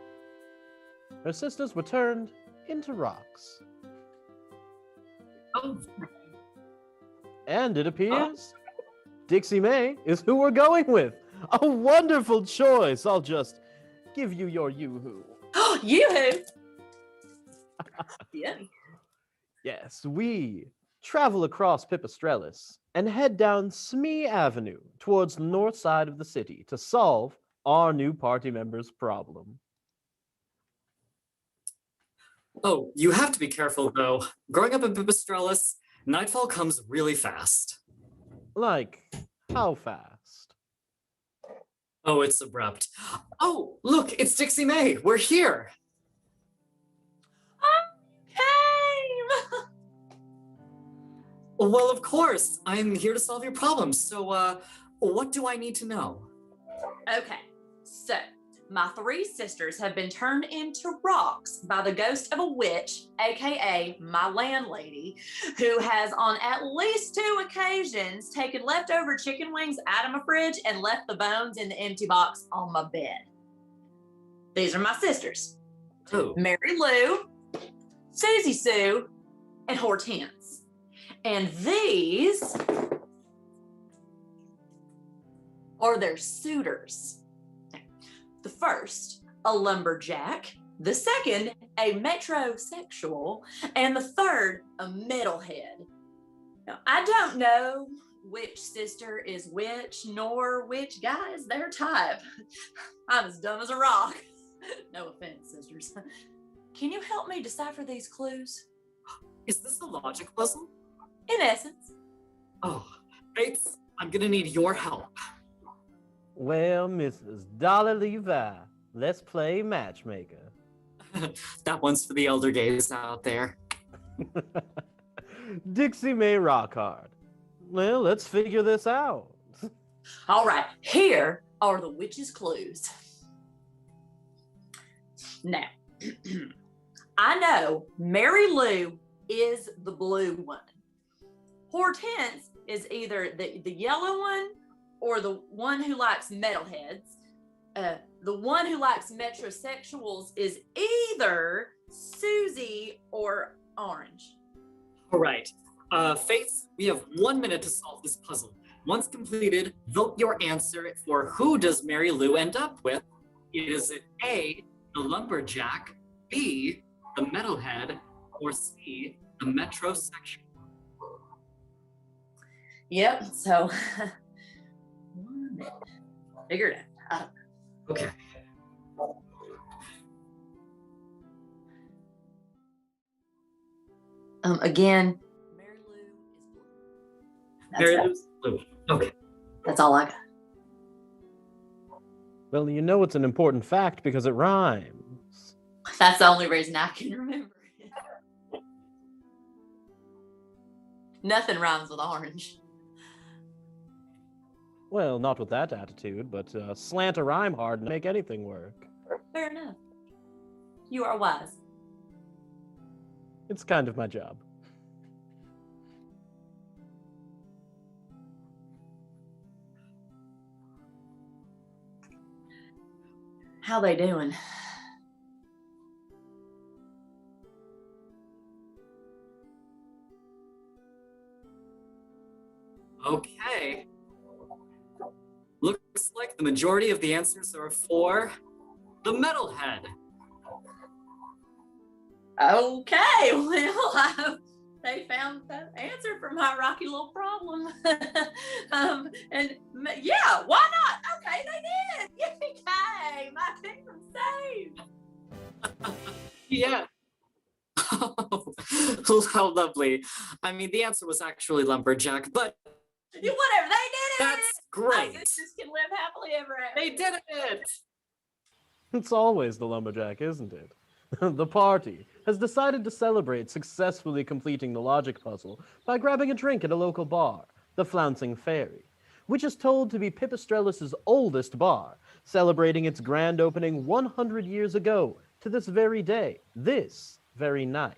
Speaker 8: Her sisters were turned into rocks.
Speaker 2: Oh.
Speaker 8: And it appears Dixie May is who we're going with. A wonderful choice. I'll just give you your yoo-hoo.
Speaker 11: Yoo-hoo? Yeah.
Speaker 8: Yes, we travel across Pipistrellis and head down Smee Avenue towards the north side of the city to solve our new party member's problem.
Speaker 2: Oh, you have to be careful though. Growing up in Pipistrellis, nightfall comes really fast.
Speaker 8: Like, how fast?
Speaker 2: Oh, it's abrupt. Oh, look, it's Dixie May. We're here. Well, of course. I'm here to solve your problems. So, what do I need to know?
Speaker 11: Okay, so my three sisters have been turned into rocks by the ghost of a witch, aka my landlady, who has on at least 2 occasions taken leftover chicken wings out of my fridge and left the bones in the empty box on my bed. These are my sisters.
Speaker 2: Oh.
Speaker 11: Mary Lou, Susie Sue, and Hortense. And these or their suitors. The first, a lumberjack. The second, a metrosexual. And the third, a metalhead. Now, I don't know which sister is which, nor which guy is their type. I'm as dumb as a rock. No offense, sisters. Can you help me decipher these clues?
Speaker 2: Is this a logic puzzle?
Speaker 11: In essence.
Speaker 2: Oh, Fates, I'm gonna need your help.
Speaker 8: Well, Mrs. Dollar Levi, let's play matchmaker.
Speaker 2: That one's for the elder gays out there.
Speaker 8: Dixie Mae Rockhard. Well, let's figure this out.
Speaker 11: All right, here are the witch's clues. Now, I know Mary Lou is the blue one. Hortense is either the yellow one or the one who likes metalheads. The one who likes metrosexuals is either Susie or Orange.
Speaker 2: All right. Fates, we have 1 minute to solve this puzzle. Once completed, vote your answer for who does Mary Lou end up with. Is it A, the lumberjack, B, the metalhead, or C, the metrosexual?
Speaker 11: Yep, so 1 minute. Figure it out.
Speaker 2: Okay.
Speaker 11: Again, Mary Lou is blue.
Speaker 2: Mary Lou's blue. Okay.
Speaker 11: That's all I got.
Speaker 8: Well, you know it's an important fact because it rhymes.
Speaker 11: That's the only reason I can remember it. Nothing rhymes with orange.
Speaker 8: Well, not with that attitude, but slant a rhyme hard and make anything work.
Speaker 11: Fair enough. You are wise.
Speaker 8: It's kind of my job.
Speaker 11: How they doing?
Speaker 2: Okay. Looks like the majority of the answers are for the metalhead.
Speaker 11: Okay, well, they found the answer for my rocky little problem. And yeah, why not? Okay, they did. Yippee-ki-yay, my kingdom saved.
Speaker 2: Yeah. How lovely. I mean, the answer was actually lumberjack, but
Speaker 11: Whatever, they did it.
Speaker 2: that's
Speaker 11: My
Speaker 2: great.
Speaker 11: sisters can live happily ever after.
Speaker 2: They did it.
Speaker 8: It's always the lumberjack, isn't it? The party has decided to celebrate successfully completing the logic puzzle by grabbing a drink at a local bar, the Flouncing Fairy, which is told to be Pipistrellis' oldest bar, celebrating its grand opening 100 years ago to this very day, this very night.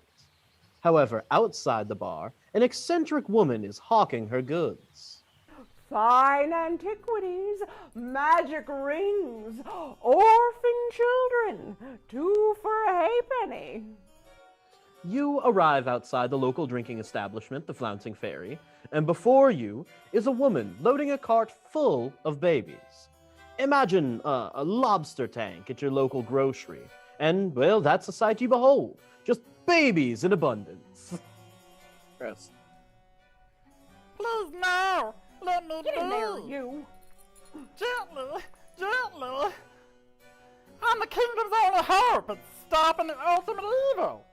Speaker 8: However, outside the bar, an eccentric woman is hawking her goods.
Speaker 14: Fine antiquities, magic rings, orphan children, 2 for a halfpenny.
Speaker 8: You arrive outside the local drinking establishment, the Flouncing Fairy, and before you is a woman loading a cart full of babies. Imagine a lobster tank at your local grocery, and, well, that's the sight you behold. Just babies in abundance. Gross.
Speaker 7: Please, no! Let me
Speaker 14: Get in there,
Speaker 7: be.
Speaker 14: you.
Speaker 7: Gently, gently. I'm the kingdom's only hope at stopping the ultimate evil.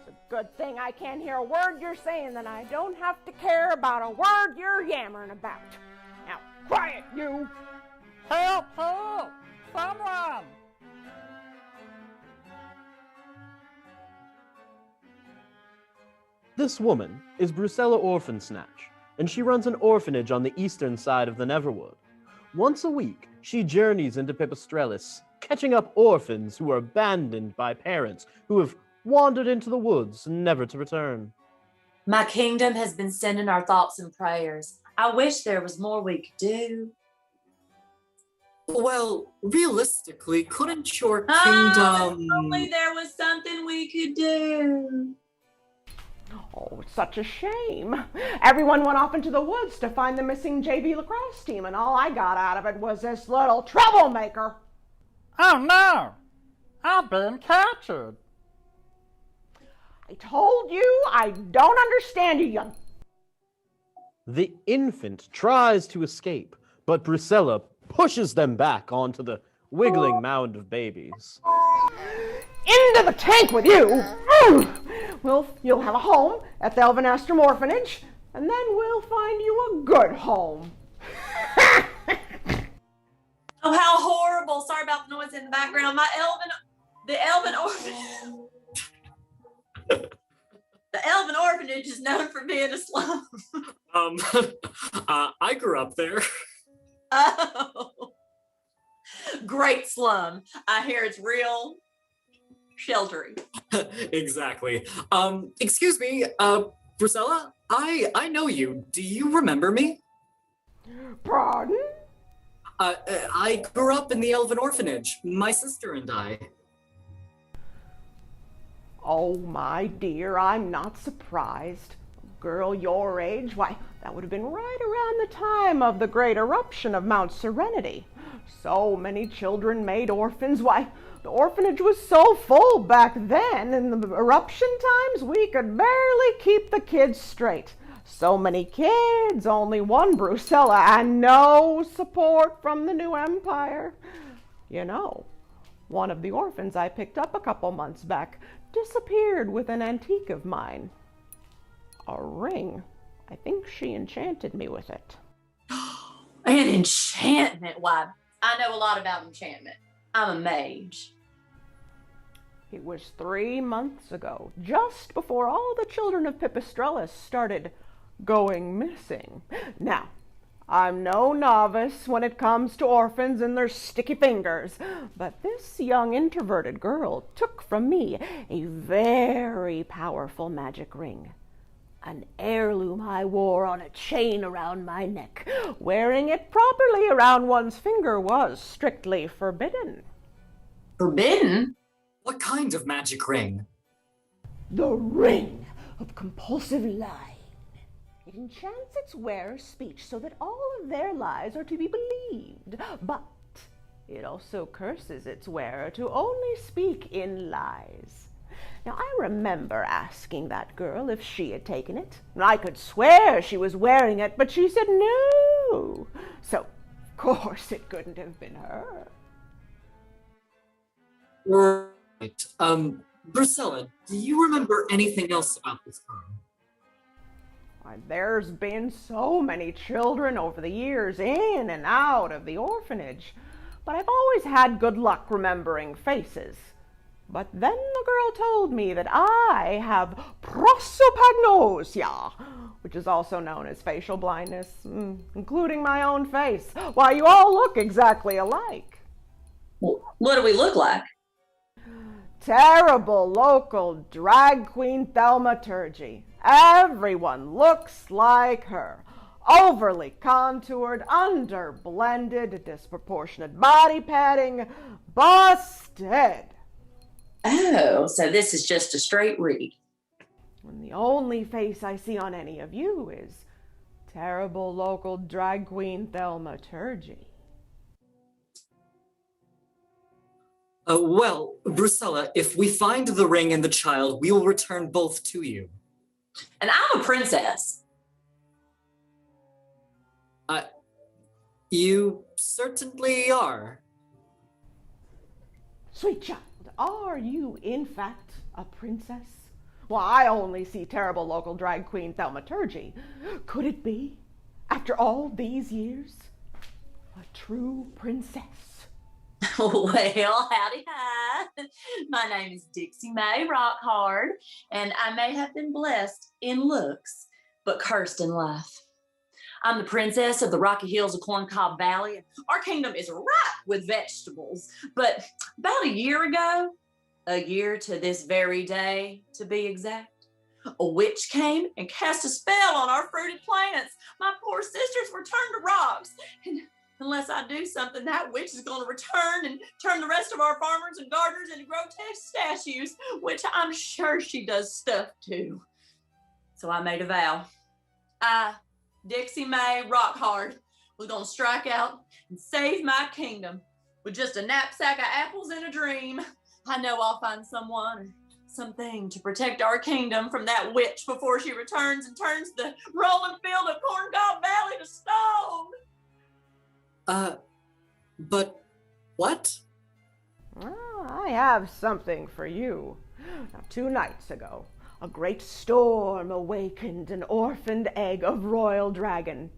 Speaker 14: It's a good thing I can't hear a word you're saying, then I don't have to care about a word you're yammering about. Now, quiet, you.
Speaker 7: Help, help! Someone!
Speaker 8: This woman is Brucella Orphansnatch, and she runs an orphanage on the eastern side of the Neverwood. Once a week, she journeys into Pipistrellis, catching up orphans who are abandoned by parents who have wandered into the woods never to return.
Speaker 11: My kingdom has been sending our thoughts and prayers. I wish there was more we could do.
Speaker 2: Well, realistically, couldn't your
Speaker 11: Oh,
Speaker 2: kingdom...
Speaker 11: if only there was something we could do.
Speaker 14: Oh, it's such a shame. Everyone went off into the woods to find the missing JV lacrosse team, and all I got out of it was this little troublemaker.
Speaker 7: Oh no! I've been captured.
Speaker 14: I told you I don't understand you, young.
Speaker 8: The infant tries to escape, but Brucella pushes them back onto the wiggling mound of babies.
Speaker 14: Into the tank with you! Well, you'll have a home at the Elvenastrum Orphanage, and then we'll find you a good home.
Speaker 11: Oh, how horrible. Sorry about the noise in the background. The Elven Orphanage is known for being a slum.
Speaker 2: I grew up there.
Speaker 11: Oh, great slum. I hear it's real sheltering.
Speaker 2: Exactly. Excuse me, Brucella, I know you. Do you remember me?
Speaker 14: Pardon?
Speaker 2: I grew up in the Elven Orphanage, my sister and I.
Speaker 14: Oh, my dear, I'm not surprised. A girl your age, why, that would have been right around the time of the great eruption of Mount Serenity. So many children made orphans. Why, the orphanage was so full back then, in the eruption times, we could barely keep the kids straight. So many kids, only one Brucella, and no support from the new empire. You know, one of the orphans I picked up a couple months back disappeared with an antique of mine. A ring. I think she enchanted me with it.
Speaker 11: An enchantment? Why, I know a lot about enchantment. I'm a mage.
Speaker 14: It was 3 months ago, just before all the children of Pipistrellus started going missing. Now, I'm no novice when it comes to orphans and their sticky fingers, but this young introverted girl took from me a very powerful magic ring. An heirloom I wore on a chain around my neck. Wearing it properly around one's finger was strictly forbidden.
Speaker 11: Forbidden?
Speaker 2: What kind of magic ring?
Speaker 14: The ring of compulsive lying. It enchants its wearer's speech so that all of their lies are to be believed, but it also curses its wearer to only speak in lies. Now, I remember asking that girl if she had taken it. I could swear she was wearing it, but she said no. So, of course, it couldn't have been her.
Speaker 2: Right. Brucella, do you remember anything else about this girl?
Speaker 14: Why, there's been so many children over the years in and out of the orphanage, but I've always had good luck remembering faces. But then the girl told me that I have prosopagnosia, which is also known as facial blindness, including my own face. Why, you all look exactly alike.
Speaker 11: What do we look like?
Speaker 14: Terrible local drag queen thaumaturgy. Everyone looks like her. Overly contoured, under-blended, disproportionate body padding, busted.
Speaker 11: Oh, so this is just a straight read.
Speaker 14: And the only face I see on any of you is terrible local drag queen thaumaturgy.
Speaker 2: Well, Brucella, if we find the ring and the child, we will return both to you.
Speaker 11: And I'm a princess.
Speaker 2: You certainly are.
Speaker 14: Sweet child, are you in fact a princess? Well, I only see terrible local drag queen thaumaturgy. Could it be, after all these years, a true princess?
Speaker 11: Well, howdy hi. My name is Dixie Mae Rockhard, and I may have been blessed in looks, but cursed in life. I'm the princess of the Rocky Hills of Corncob Valley, and our kingdom is ripe with vegetables. But about a year ago, a year to this very day, to be exact, a witch came and cast a spell on our fruited plants. My poor sisters were turned to rocks, and unless I do something, that witch is going to return and turn the rest of our farmers and gardeners into grotesque statues, which I'm sure she does stuff to. So I made a vow. I, Dixie Mae Rockhard, was gonna strike out and save my kingdom with just a knapsack of apples and a dream. I know I'll find someone or something to protect our kingdom from that witch before she returns and turns the rolling field of Corn Cob Valley to stone.
Speaker 2: But what?
Speaker 14: I have something for you. Now, 2 nights ago, a great storm awakened an orphaned egg of royal dragon.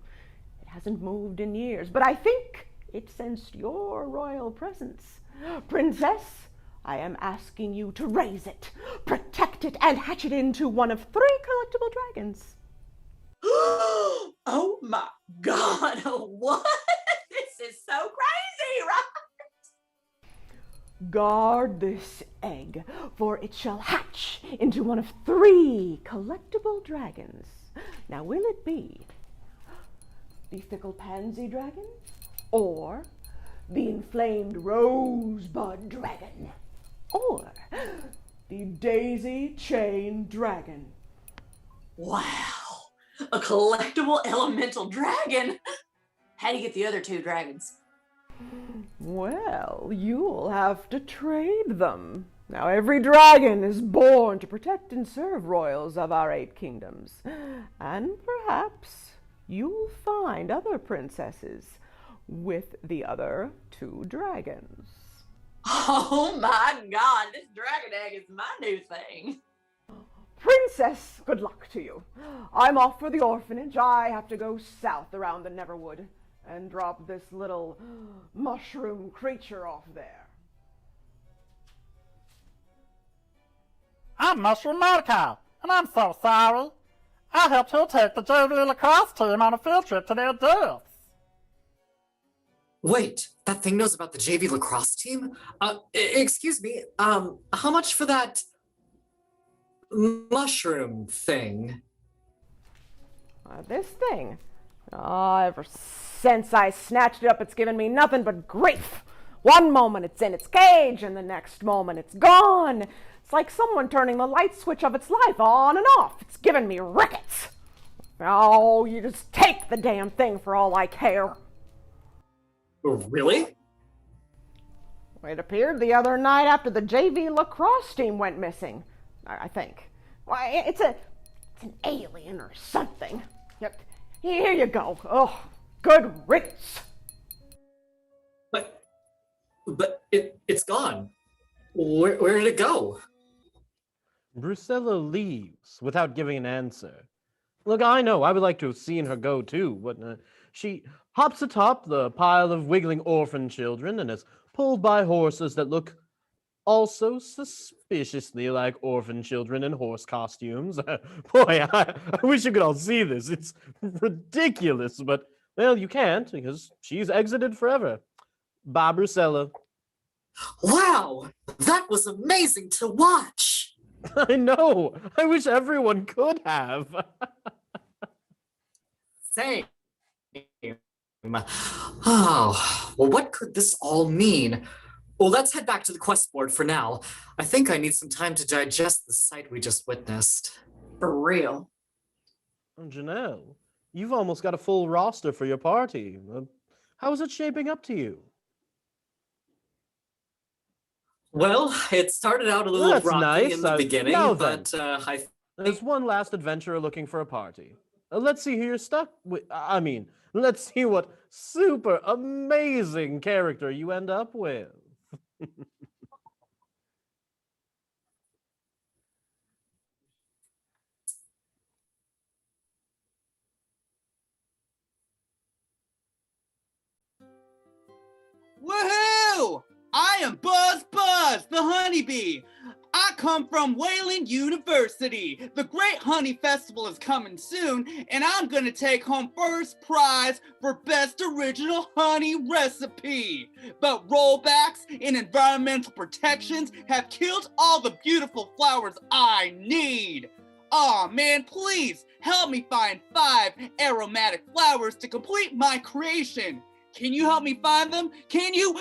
Speaker 14: It hasn't moved in years, but I think it sensed your royal presence. Princess, I am asking you to raise it, protect it, and hatch it into one of 3 collectible dragons.
Speaker 11: Oh my God, what? This is so crazy, right?
Speaker 14: Guard this egg, for it shall hatch into one of 3 collectible dragons. Now, will it be the fickle pansy dragon, or the inflamed rosebud dragon, or the daisy chain dragon?
Speaker 11: Wow, a collectible elemental dragon? How do you get the other 2 dragons?
Speaker 14: Well, you'll have to trade them. Now, every dragon is born to protect and serve royals of our 8 kingdoms. And perhaps you'll find other princesses with the other 2 dragons.
Speaker 11: Oh my God, this dragon egg is my new thing.
Speaker 14: Princess, good luck to you. I'm off for the orphanage. I have to go south around the Neverwood and drop this little mushroom creature off there.
Speaker 7: I'm Mushroom Mordecai, and I'm so sorry. I helped you take the JV lacrosse team on a field trip to their deaths.
Speaker 2: Wait, that thing knows about the JV lacrosse team? Excuse me, how much for that mushroom thing?
Speaker 14: This thing? Ever since I snatched it up, it's given me nothing but grief. One moment it's in its cage, and the next moment it's gone. It's like someone turning the light switch of its life on and off. It's given me rickets. Oh, you just take the damn thing for all I care.
Speaker 2: Really?
Speaker 14: It appeared the other night after the JV lacrosse team went missing, I think. Why, it's an alien or something. Yep. Here you go. Oh, good riddance.
Speaker 2: But it's gone. Where did it go?
Speaker 8: Brucella leaves without giving an answer. Look, I know, I would like to have seen her go too, but she hops atop the pile of wiggling orphan children and is pulled by horses that look also suspiciously like orphan children in horse costumes. Boy, I wish you could all see this. It's ridiculous, but, well, you can't because she's exited forever. Bye, Brucella.
Speaker 2: Wow, that was amazing to watch.
Speaker 8: I know. I wish everyone could have.
Speaker 2: Same. Oh, well, what could this all mean? Well, let's head back to the quest board for now. I think I need some time to digest the sight we just witnessed.
Speaker 11: For real.
Speaker 8: Janelle, you've almost got a full roster for your party. How is it shaping up to you?
Speaker 2: Well, it started out a little
Speaker 8: That's
Speaker 2: rocky
Speaker 8: nice.
Speaker 2: in the beginning,
Speaker 8: now
Speaker 2: but
Speaker 8: There's one last adventurer looking for a party. Let's see who you're stuck with. I mean, let's see what super amazing character you end up with.
Speaker 12: Woohoo! I am Buzz Buzz, the honeybee. I come from Wayland University. The Great Honey Festival is coming soon, and I'm gonna take home first prize for Best Original Honey Recipe. But rollbacks and environmental protections have killed all the beautiful flowers I need. Aw, man, please help me find 5 aromatic flowers to complete my creation. Can you help me find them? Can you?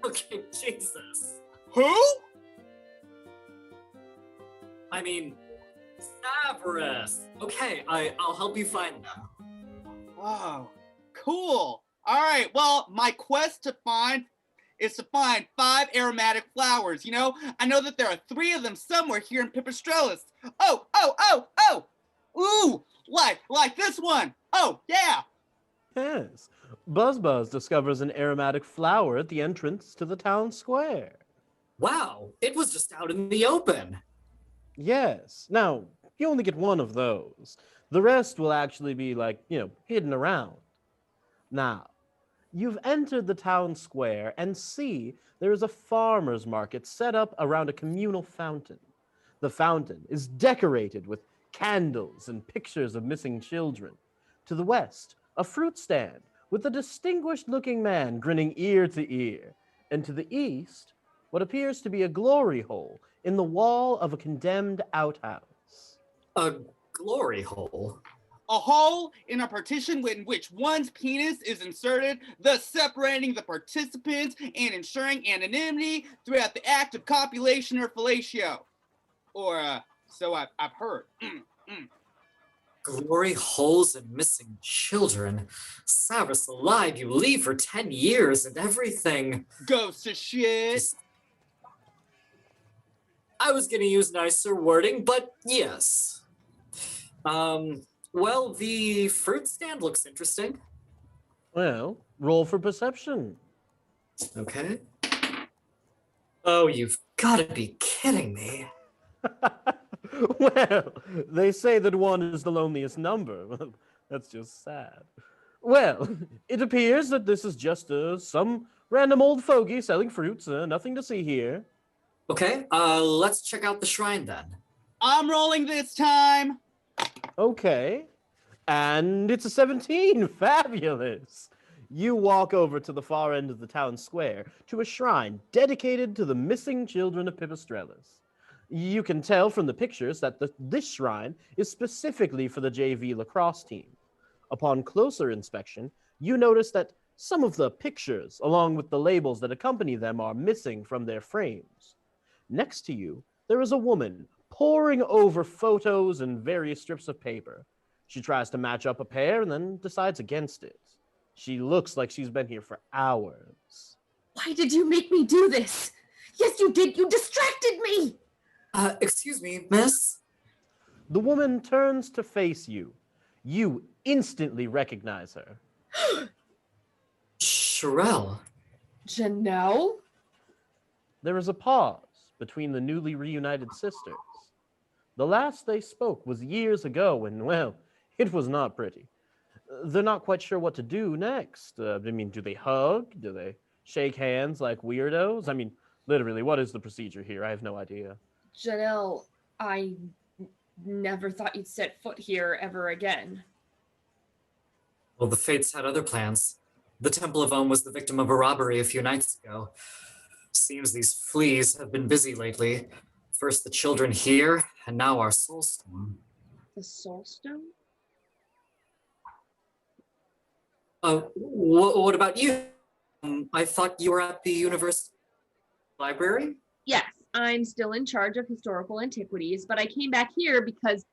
Speaker 2: Okay, Jesus.
Speaker 12: Who?
Speaker 2: I mean, Severus. Okay, I'll help you find them.
Speaker 12: Oh, cool. All right, well, my quest is to find 5 aromatic flowers. You know, I know that there are 3 of them somewhere here in Pipistrellus. Oh! Ooh, like this one. Oh, yeah.
Speaker 8: Yes. Buzz discovers an aromatic flower at the entrance to the town square.
Speaker 2: Wow, it was just out in the open.
Speaker 8: Yes. Now, you only get one of those. The rest will actually be, hidden around. Now, you've entered the town square and see there is a farmer's market set up around a communal fountain. The fountain is decorated with candles and pictures of missing children. To the west, a fruit stand with a distinguished-looking man grinning ear to ear. And to the east, what appears to be a glory hole in the wall of a condemned outhouse.
Speaker 2: A glory hole?
Speaker 12: A hole in a partition in which one's penis is inserted, thus separating the participants and ensuring anonymity throughout the act of copulation or fellatio. Or, so I've heard.
Speaker 2: Glory holes and missing children. Severus alive, you leave for 10 years and everything
Speaker 12: goes to shit.
Speaker 2: I was gonna use nicer wording, but yes. Well, the fruit stand looks interesting.
Speaker 8: Well, roll for perception.
Speaker 2: Okay. Oh, you've gotta be kidding me.
Speaker 8: Well, they say that 1 is the loneliest number. That's just sad. Well, it appears that this is just some random old fogey selling fruits. Nothing to see here.
Speaker 2: Okay, let's check out the shrine then.
Speaker 12: I'm rolling this time.
Speaker 8: Okay. And it's a 17. Fabulous. You walk over to the far end of the town square to a shrine dedicated to the missing children of Pipistrellus. You can tell from the pictures that this shrine is specifically for the JV lacrosse team. Upon closer inspection, you notice that some of the pictures, along with the labels that accompany them, are missing from their frames. Next to you, there is a woman poring over photos and various strips of paper. She tries to match up a pair and then decides against it. She looks like she's been here for hours.
Speaker 15: Why did you make me do this? Yes, you did. You distracted me.
Speaker 2: Excuse me, miss?
Speaker 8: The woman turns to face you. You instantly recognize her.
Speaker 2: Sherelle.
Speaker 15: Janelle?
Speaker 8: There is a pause between the newly reunited sisters. The last they spoke was years ago, and, well, it was not pretty. They're not quite sure what to do next. Do they hug? Do they shake hands like weirdos? Literally, what is the procedure here? I have no idea.
Speaker 15: Janelle, I never thought you'd set foot here ever again.
Speaker 2: Well, the Fates had other plans. The Temple of Om was the victim of a robbery a few nights ago. Seems these fleas have been busy lately. First the children here, and now our Soulstone.
Speaker 15: The Soulstone?
Speaker 2: What about you? I thought you were at the university library?
Speaker 15: Yes, I'm still in charge of historical antiquities, but I came back here because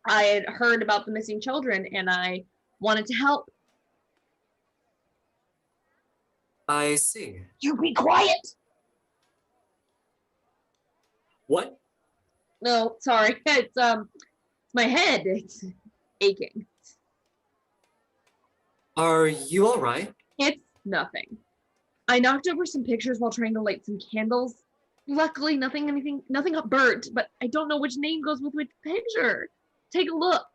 Speaker 15: I had heard about the missing children and I wanted to help.
Speaker 2: I see.
Speaker 15: You be quiet!
Speaker 2: What?
Speaker 15: No, sorry. It's my head. It's aching.
Speaker 2: Are you all right?
Speaker 15: It's nothing. I knocked over some pictures while trying to light some candles. Luckily, nothing got burnt, but I don't know which name goes with which picture. Take a look.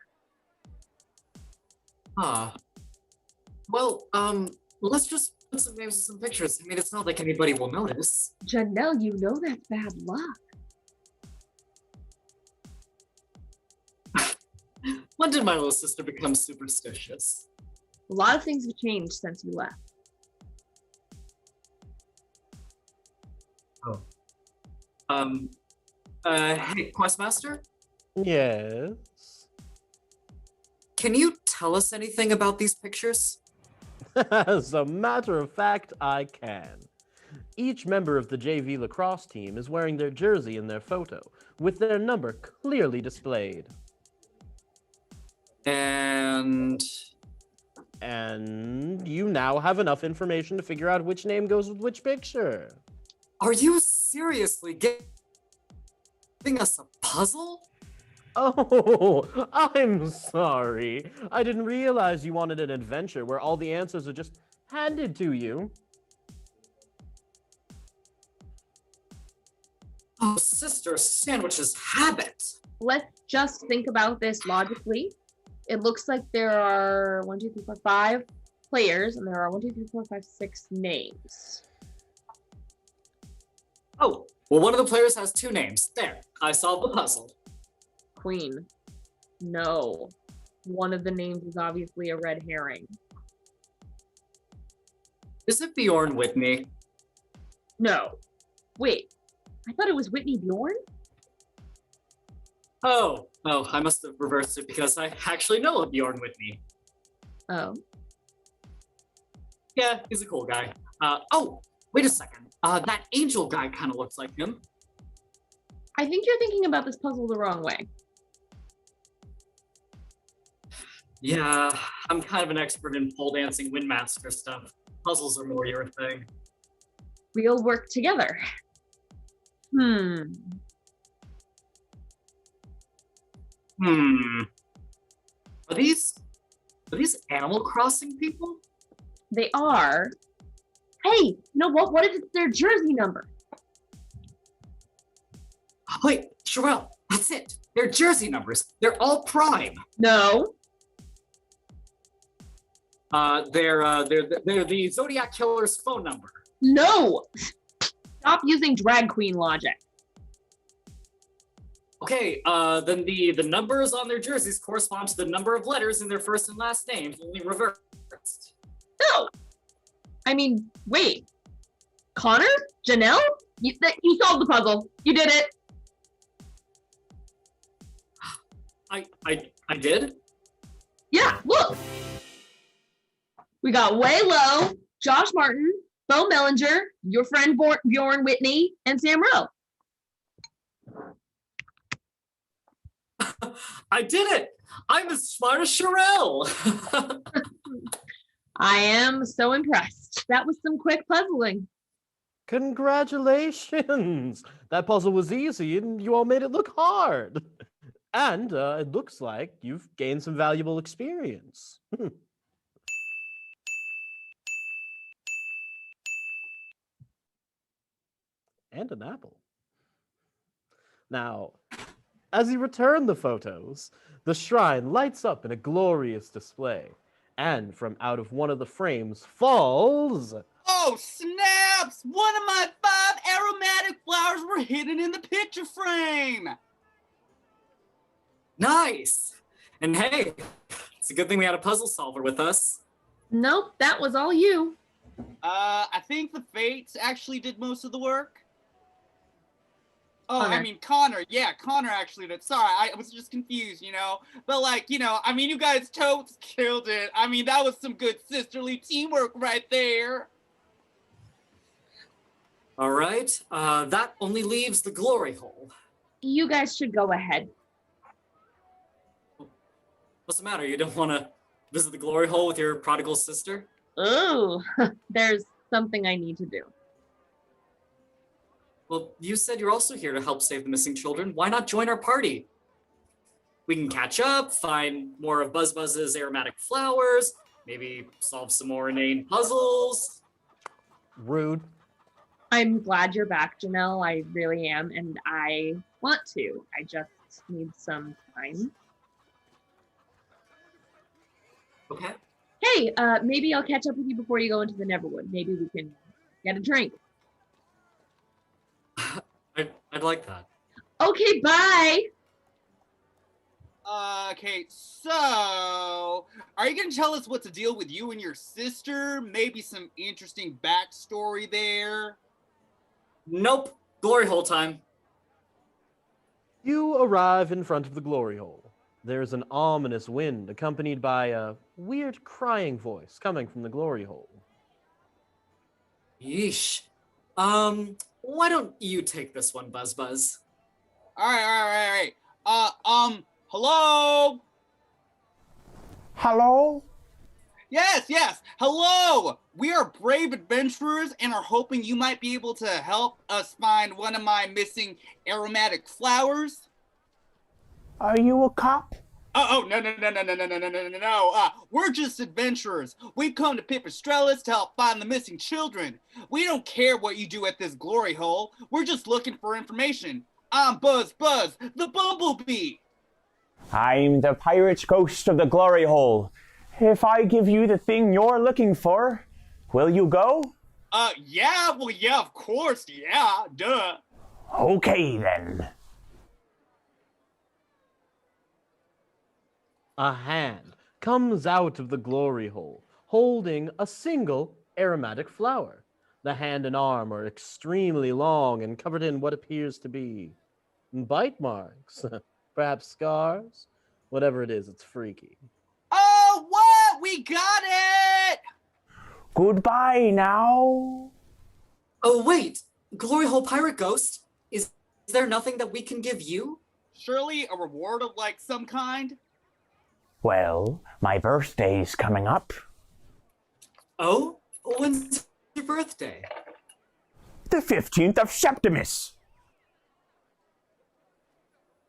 Speaker 2: Well, let's just put some names and some pictures. It's not like anybody will notice.
Speaker 15: Janelle, you know that's bad luck.
Speaker 2: When did my little sister become superstitious?
Speaker 15: A lot of things have changed since you left.
Speaker 2: Oh. Hey, Questmaster?
Speaker 8: Yes?
Speaker 2: Can you tell us anything about these pictures?
Speaker 8: As a matter of fact, I can. Each member of the JV lacrosse team is wearing their jersey in their photo, with their number clearly displayed.
Speaker 2: And
Speaker 8: you now have enough information to figure out which name goes with which picture.
Speaker 2: are you seriously giving us a puzzle?
Speaker 8: Oh, I'm sorry. I didn't realize you wanted an adventure where all the answers are just handed to you.
Speaker 2: Oh, Sister Sandwich's habit.
Speaker 15: Let's just think about this logically. It looks like there are 1, 2, 3, 4, 5 players, and there are 1, 2, 3, 4, 5, 6 names.
Speaker 2: Oh, well, one of the players has 2 names. There, I solved the puzzle.
Speaker 15: Queen. No. One of the names is obviously a red herring.
Speaker 2: Is it Bjorn Whitney?
Speaker 15: No. Wait. I thought it was Whitney Bjorn?
Speaker 2: Oh, I must have reversed it because I actually know a Bjorn Whitney.
Speaker 15: Oh.
Speaker 2: Yeah, he's a cool guy. Oh, wait a second. That angel guy kind of looks like him.
Speaker 15: I think you're thinking about this puzzle the wrong way.
Speaker 2: Yeah, I'm kind of an expert in pole dancing Windmaster stuff. Puzzles are more your thing.
Speaker 15: We'll work together.
Speaker 2: Are these Animal Crossing people?
Speaker 15: They are. Hey, you know what? What if it's their jersey number?
Speaker 2: Wait, Sherelle, that's it. They're jersey numbers. They're all prime.
Speaker 15: No.
Speaker 2: They're the Zodiac Killer's phone number.
Speaker 15: No. Stop using drag queen logic.
Speaker 2: Okay, then the numbers on their jerseys correspond to the number of letters in their first and last names, only reversed.
Speaker 15: No. I mean, wait. Connor? Janelle? You solved the puzzle. You did it.
Speaker 2: I did?
Speaker 15: Yeah, look. We got Way Low, Josh Martin, Bo Mellinger, your friend Bjorn Whitney, and Sam Rowe.
Speaker 2: I did it! I'm as smart as Sherelle!
Speaker 15: I am so impressed. That was some quick puzzling.
Speaker 8: Congratulations! That puzzle was easy and you all made it look hard. And it looks like you've gained some valuable experience. And an apple. Now, as you return the photos, the shrine lights up in a glorious display, and from out of one of the frames falls...
Speaker 12: Oh, snaps! One of my 5 aromatic flowers were hidden in the picture frame!
Speaker 2: Nice! And hey, it's a good thing we had a puzzle solver with us.
Speaker 15: Nope, that was all you.
Speaker 12: I think the Fates actually did most of the work. Oh,
Speaker 15: Connor.
Speaker 12: I mean, Connor. Yeah, Connor actually did. Sorry, I was just confused, you know? But, like, you know, I mean, you guys totes killed it. I mean, that was some good sisterly teamwork right there.
Speaker 2: All right, that only leaves the glory hole.
Speaker 15: You guys should go ahead.
Speaker 2: What's the matter? You don't want to visit the glory hole with your prodigal sister?
Speaker 15: Ooh, there's something I need to do.
Speaker 2: Well, you said you're also here to help save the missing children. Why not join our party? We can catch up, find more of Buzz's aromatic flowers, maybe solve some more inane puzzles.
Speaker 8: Rude.
Speaker 15: I'm glad you're back, Janelle. I really am, and I want to. I just need some time.
Speaker 2: Okay.
Speaker 15: Hey, maybe I'll catch up with you before you go into the Neverwood. Maybe we can get a drink.
Speaker 2: I'd like that.
Speaker 15: Okay, bye.
Speaker 12: Okay, so are you gonna tell us what's the deal with you and your sister? Maybe some interesting backstory there?
Speaker 2: Nope. Glory hole time.
Speaker 8: You arrive in front of the glory hole. There's an ominous wind accompanied by a weird crying voice coming from the glory hole.
Speaker 2: Yeesh. Why don't you take this one, Buzz Buzz?
Speaker 12: All right. Hello?
Speaker 5: Hello?
Speaker 12: Yes. Hello! We are brave adventurers and are hoping you might be able to help us find one of my missing aromatic flowers.
Speaker 5: Are you a cop?
Speaker 12: Oh, no. We're just adventurers. We've come to Pipistrellis to help find the missing children. We don't care what you do at this glory hole. We're just looking for information. I'm Buzz, the bumblebee.
Speaker 5: I'm the pirate's ghost of the glory hole. If I give you the thing you're looking for, will you go?
Speaker 12: Yeah, of course, yeah, duh.
Speaker 5: Okay, then.
Speaker 8: A hand comes out of the glory hole, holding a single aromatic flower. The hand and arm are extremely long and covered in what appears to be bite marks, perhaps scars. Whatever it is, it's freaky.
Speaker 12: Oh, what? We got it!
Speaker 5: Goodbye now.
Speaker 2: Oh, wait. Glory Hole Pirate Ghost? Is there nothing that we can give you?
Speaker 12: Surely a reward of some kind?
Speaker 5: Well, my birthday's coming up.
Speaker 2: Oh? When's your birthday?
Speaker 5: The 15th of Septimus.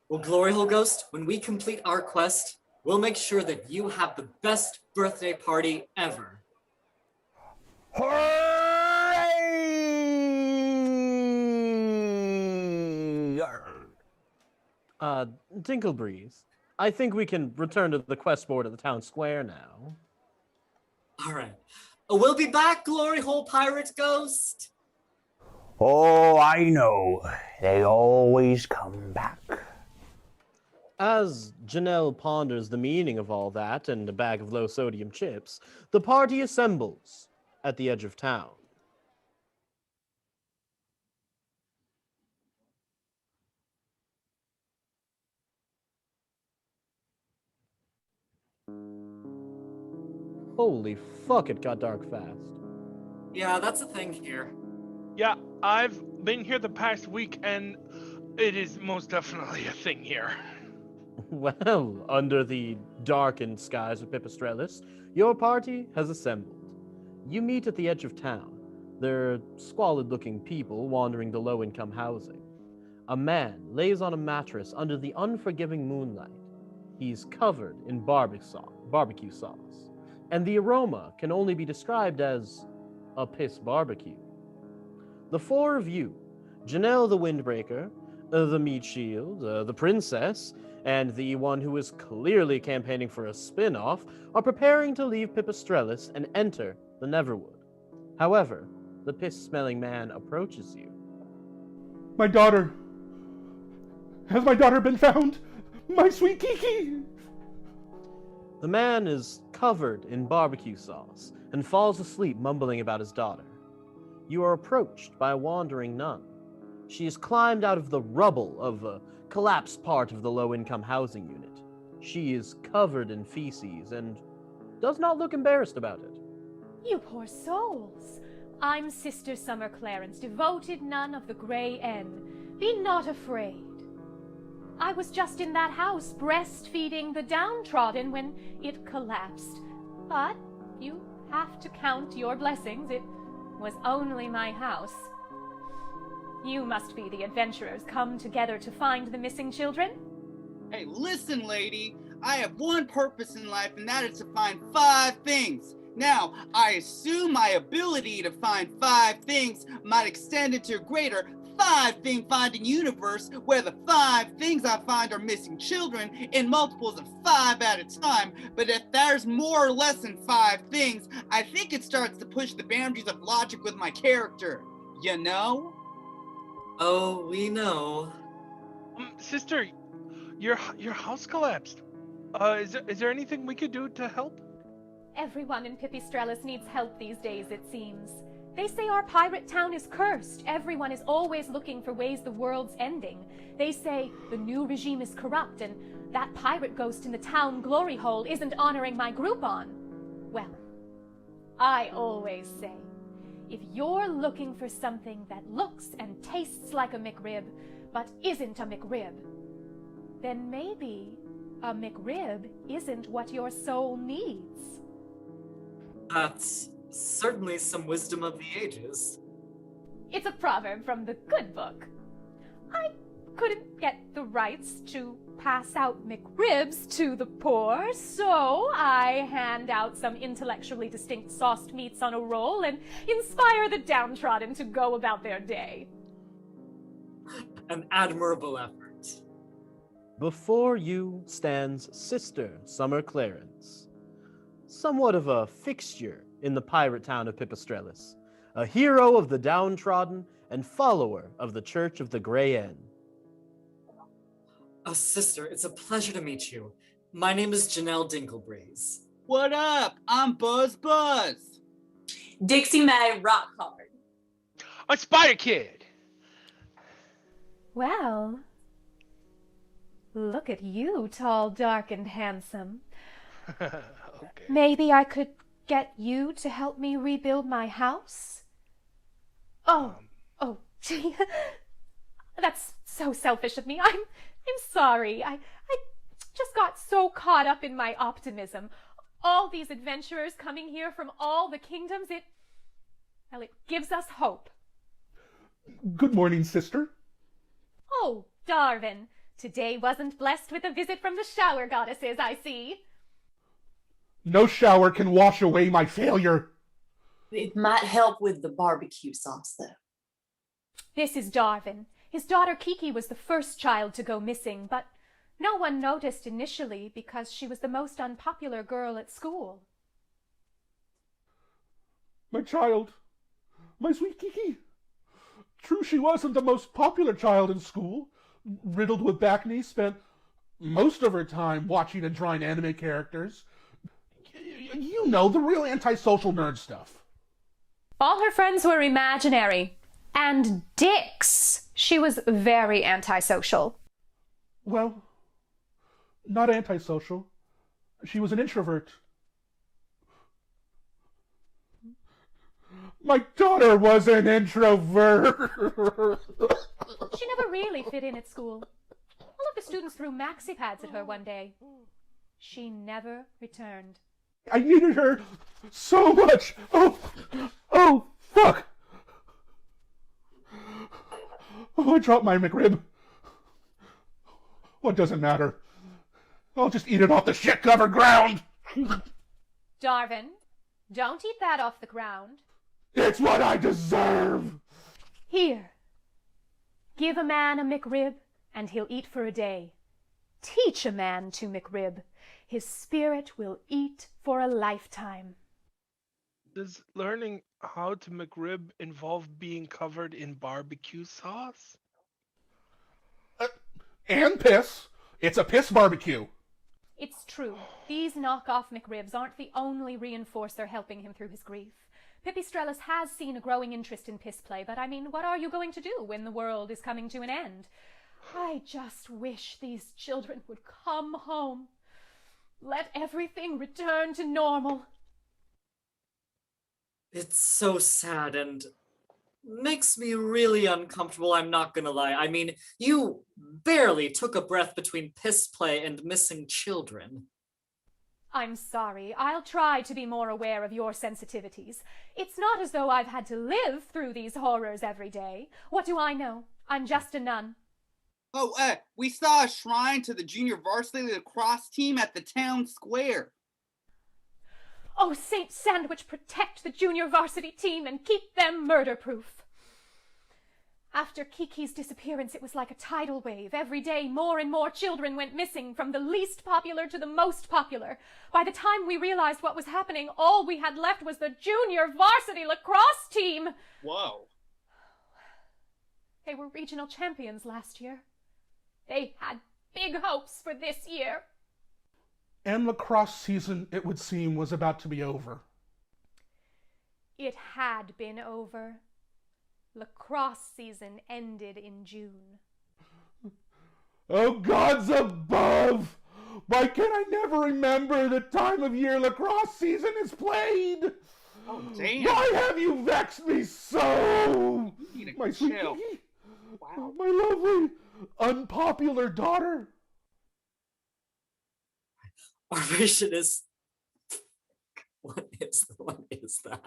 Speaker 2: Well, Glory Hole Ghost, when we complete our quest, we'll make sure that you have the best birthday party ever.
Speaker 8: Dinklebreeze, I think we can return to the quest board at the town square now.
Speaker 2: All right. We'll be back, Glory Hole Pirate Ghost.
Speaker 5: Oh, I know. They always come back.
Speaker 8: As Janelle ponders the meaning of all that and a bag of low-sodium chips, the party assembles at the edge of town. Holy fuck, it got dark fast.
Speaker 2: Yeah, that's the thing here.
Speaker 10: Yeah, I've been here the past week, and it is most definitely a thing here.
Speaker 8: Well, under the darkened skies of Pipistrellis, your party has assembled. You meet at the edge of town. They're squalid-looking people wandering to low-income housing. A man lays on a mattress under the unforgiving moonlight. He's covered in barbecue sauce, and the aroma can only be described as a piss barbecue. The four of you, Janelle the Windbreaker, the Meat Shield, the Princess, and the one who is clearly campaigning for a spin-off, are preparing to leave Pipistrellis and enter the Neverwood. However, the piss-smelling man approaches you.
Speaker 3: My daughter! Has my daughter been found? My sweet Kiki!
Speaker 8: The man is covered in barbecue sauce and falls asleep mumbling about his daughter. You are approached by a wandering nun. She has climbed out of the rubble of a collapsed part of the low-income housing unit. She is covered in feces and does not look embarrassed about it.
Speaker 16: You poor souls. I'm Sister Summer Clarence, devoted nun of the Grey Inn. Be not afraid. I was just in that house breastfeeding the downtrodden when it collapsed. But you have to count your blessings. It was only my house. You must be the adventurers come together to find the missing children?
Speaker 12: Hey, listen, lady. I have one purpose in life, and that is to find 5 things. Now, I assume my ability to find 5 things might extend into a greater 5-thing finding universe where the 5 things I find are missing children in multiples of 5 at a time. But if there's more or less than 5 things, I think it starts to push the boundaries of logic with my character. You know?
Speaker 2: Oh, we know.
Speaker 10: Sister, your house collapsed. Is there anything we could do to help?
Speaker 16: Everyone in Pipistrellis needs help these days, it seems. They say our pirate town is cursed. Everyone is always looking for ways the world's ending. They say the new regime is corrupt and that pirate ghost in the town glory hole isn't honoring my Groupon. Well, I always say, If you're looking for something that looks and tastes like a McRib, but isn't a McRib, then maybe a McRib isn't what your soul needs.
Speaker 2: That's certainly some wisdom of the ages.
Speaker 16: It's a proverb from the Good Book. I couldn't get the rights to pass out McRibs to the poor, so I hand out some intellectually distinct sauced meats on a roll and inspire the downtrodden to go about their day.
Speaker 2: An admirable effort.
Speaker 8: Before you stands Sister Summer Clarence, somewhat of a fixture in the pirate town of Pipistrellis, a hero of the downtrodden and follower of the Church of the Grey N.
Speaker 2: Sister, it's a pleasure to meet you. My name is Janelle Dinklebreeze.
Speaker 12: What up? I'm Buzz.
Speaker 11: Dixie Mae Rock Hard.
Speaker 10: I'm Spider Kid.
Speaker 16: Well, look at you, tall, dark, and handsome.
Speaker 10: Okay.
Speaker 16: Maybe I could get you to help me rebuild my house? Oh, gee, that's so selfish of me. I'm sorry. I just got so caught up in my optimism. All these adventurers coming here from all the kingdoms, it gives us hope.
Speaker 3: Good morning, sister.
Speaker 16: Oh, Darwin, today wasn't blessed with a visit from the shower goddesses, I see.
Speaker 3: No shower can wash away my failure.
Speaker 11: It might help with the barbecue sauce, though.
Speaker 16: This is Darwin. His daughter Kiki was the first child to go missing, but no one noticed initially because she was the most unpopular girl at school.
Speaker 3: My child. My sweet Kiki. True, she wasn't the most popular child in school. Riddled with back knee, spent most of her time watching and drawing anime characters. You know, the real antisocial nerd stuff.
Speaker 16: All her friends were imaginary. And dicks. She was very antisocial.
Speaker 3: Well, not antisocial. She was an introvert. My daughter was an introvert.
Speaker 16: She never really fit in at school. All of the students threw maxi pads at her one day. She never returned.
Speaker 3: I needed her so much. Oh, fuck. Oh, I dropped my McRib. What does it matter? I'll just eat it off the shit-covered ground.
Speaker 16: Darwin, don't eat that off the ground.
Speaker 3: It's what I deserve.
Speaker 16: Here. Give a man a McRib, and he'll eat for a day. Teach a man to McRib. His spirit will eat for a lifetime.
Speaker 10: Does learning how to McRib involve being covered in barbecue sauce?
Speaker 3: And piss. It's a piss barbecue.
Speaker 16: It's true. These knockoff McRibs aren't the only reinforcer helping him through his grief. Pipistrellis has seen a growing interest in piss play, but I mean, what are you going to do when the world is coming to an end? I just wish these children would come home. Let everything return to normal.
Speaker 2: It's so sad and makes me really uncomfortable, I'm not gonna lie. I mean, you barely took a breath between piss play and missing children.
Speaker 16: I'm sorry. I'll try to be more aware of your sensitivities. It's not as though I've had to live through these horrors every day. What do I know? I'm just a nun.
Speaker 12: Oh, we saw a shrine to the junior varsity lacrosse team at the town square.
Speaker 16: Oh, Saint Sandwich, protect the junior varsity team and keep them murder-proof. After Kiki's disappearance, it was like a tidal wave. Every day, more and more children went missing, from the least popular to the most popular. By the time we realized what was happening, all we had left was the junior varsity lacrosse team.
Speaker 12: Whoa.
Speaker 16: They were regional champions last year. They had big hopes for this year.
Speaker 3: And lacrosse season, it would seem, was about to be over.
Speaker 16: It had been over. Lacrosse season ended in June.
Speaker 3: Oh, gods above! Why can I never remember the time of year lacrosse season is played?
Speaker 12: Oh, damn.
Speaker 3: Why have you vexed me so?
Speaker 12: You need to
Speaker 3: My sweet
Speaker 12: chill.
Speaker 3: Kiki.
Speaker 12: Wow.
Speaker 3: My lovely, unpopular daughter.
Speaker 2: Our mission is. What is that?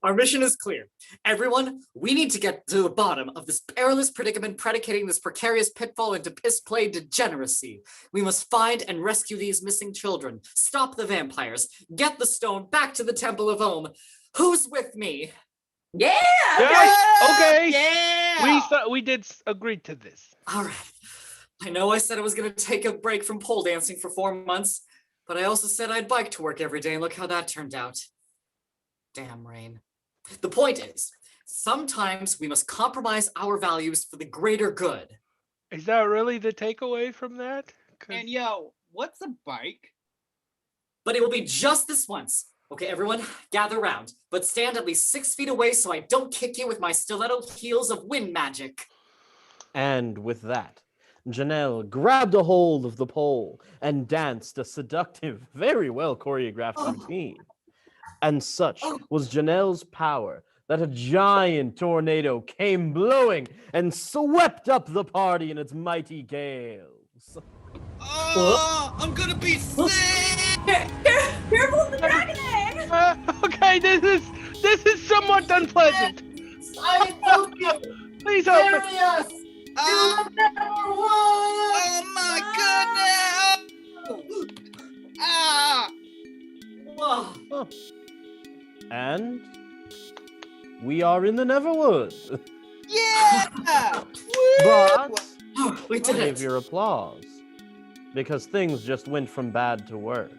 Speaker 2: Our mission is clear. Everyone, we need to get to the bottom of this perilous predicament predicating this precarious pitfall into piss-play degeneracy. We must find and rescue these missing children, stop the vampires, get the stone back to the Temple of Ohm. Who's with me?
Speaker 11: Yeah!
Speaker 10: Okay.
Speaker 12: Yeah!
Speaker 10: We did agree to this.
Speaker 2: All right. I know I said I was going to take a break from pole dancing for 4 months, but I also said I'd bike to work every day, and look how that turned out. Damn rain. The point is, sometimes we must compromise our values for the greater good.
Speaker 10: Is that really the takeaway from that?
Speaker 12: And yo, what's a bike?
Speaker 2: But it will be just this once. Okay, everyone, gather round, but stand at least 6 feet away so I don't kick you with my stiletto heels of wind magic.
Speaker 8: And with that, Janelle grabbed a hold of the pole and danced a seductive, very well choreographed routine. And such was Janelle's power that a giant tornado came blowing and swept up the party in its mighty gales.
Speaker 12: Oh, I'm gonna be sick!
Speaker 11: Careful the dragon egg!
Speaker 10: Okay, this is somewhat unpleasant.
Speaker 2: I help you!
Speaker 10: Please help me.
Speaker 2: Darius! You're number one!
Speaker 12: Oh my goodness! Ah!
Speaker 2: Whoa.
Speaker 8: And we are in the Neverwood.
Speaker 12: Yeah!
Speaker 8: But
Speaker 2: We did
Speaker 8: save
Speaker 2: it.
Speaker 8: your applause, because things just went from bad to worse.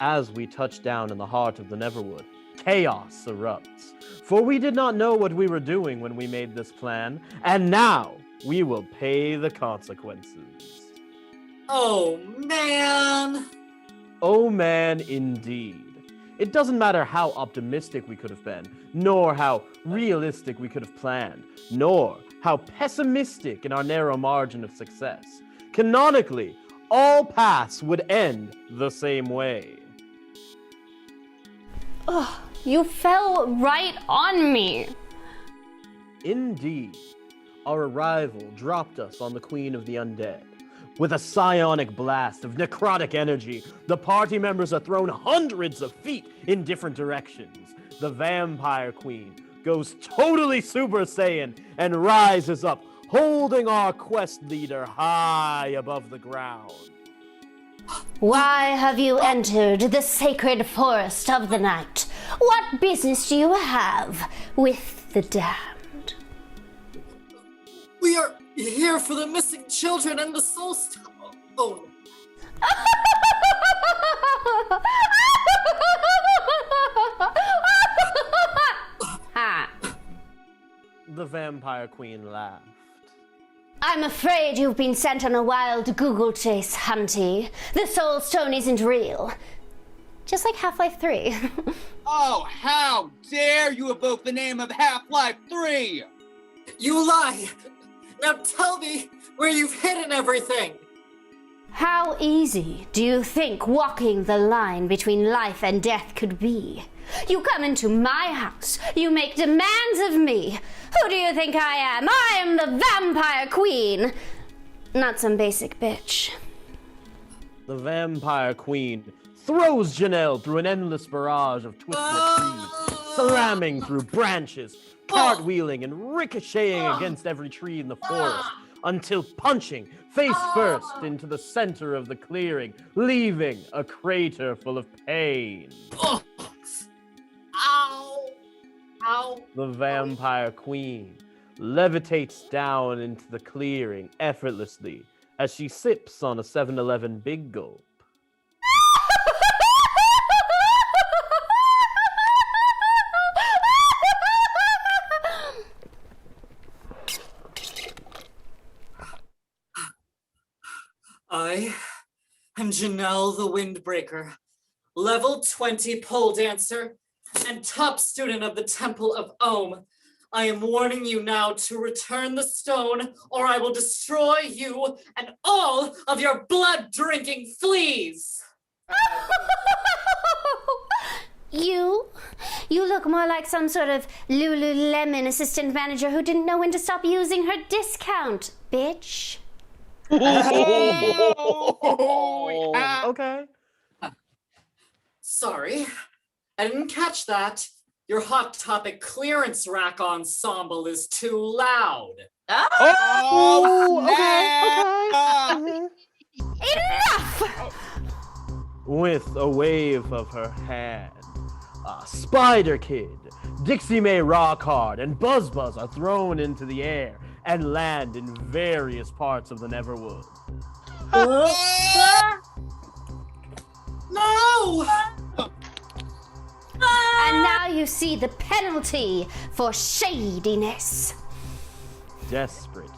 Speaker 8: As we touch down in the heart of the Neverwood, chaos erupts. For we did not know what we were doing when we made this plan, and now we will pay the consequences.
Speaker 2: Oh, man.
Speaker 8: Oh man, indeed. It doesn't matter how optimistic we could have been, nor how realistic we could have planned, nor how pessimistic in our narrow margin of success. Canonically, all paths would end the same way.
Speaker 13: Ugh, you fell right on me.
Speaker 8: Indeed, our arrival dropped us on the Queen of the Undead. With a psionic blast of necrotic energy, the party members are thrown hundreds of feet in different directions. The Vampire Queen goes totally Super Saiyan and rises up, holding our quest leader high above the ground.
Speaker 13: Why have you entered the sacred forest of the night? What business do you have with the damned?
Speaker 2: We are here for the missing children and the soul stone. Oh.
Speaker 8: The Vampire Queen laughed.
Speaker 13: I'm afraid you've been sent on a wild Google chase, Hunty. The Soul Stone isn't real. Just like Half-Life 3.
Speaker 12: Oh, how dare you evoke the name of Half-Life 3!
Speaker 2: You lie! Now tell me where you've hidden everything!
Speaker 13: How easy do you think walking the line between life and death could be? You come into my house, you make demands of me. Who do you think I am? I am the Vampire Queen, not some basic bitch.
Speaker 8: The Vampire Queen throws Janelle through an endless barrage of twisted trees, slamming through branches, cartwheeling and ricocheting against every tree in the forest, until punching face first into the center of the clearing, leaving a crater full of pain.
Speaker 2: Ow! Ow!
Speaker 8: The Vampire Queen levitates down into the clearing effortlessly as she sips on a 7-Eleven Big Gulp.
Speaker 2: I am Janelle the Windbreaker, level 20 pole dancer and top student of the Temple of Ohm. I am warning you now to return the stone, or I will destroy you and all of your blood-drinking fleas!
Speaker 13: You look more like some sort of Lululemon assistant manager who didn't know when to stop using her discount, bitch.
Speaker 8: Okay.
Speaker 2: Sorry, I didn't catch that. Your Hot Topic clearance rack ensemble is too loud.
Speaker 13: Enough!
Speaker 8: With a wave of her hand, Spider Kid, Dixie Mae Rockhard, and Buzz Buzz are thrown into the air and land in various parts of the Neverwood.
Speaker 2: No!
Speaker 13: And now you see the penalty for shadiness.
Speaker 8: Desperate,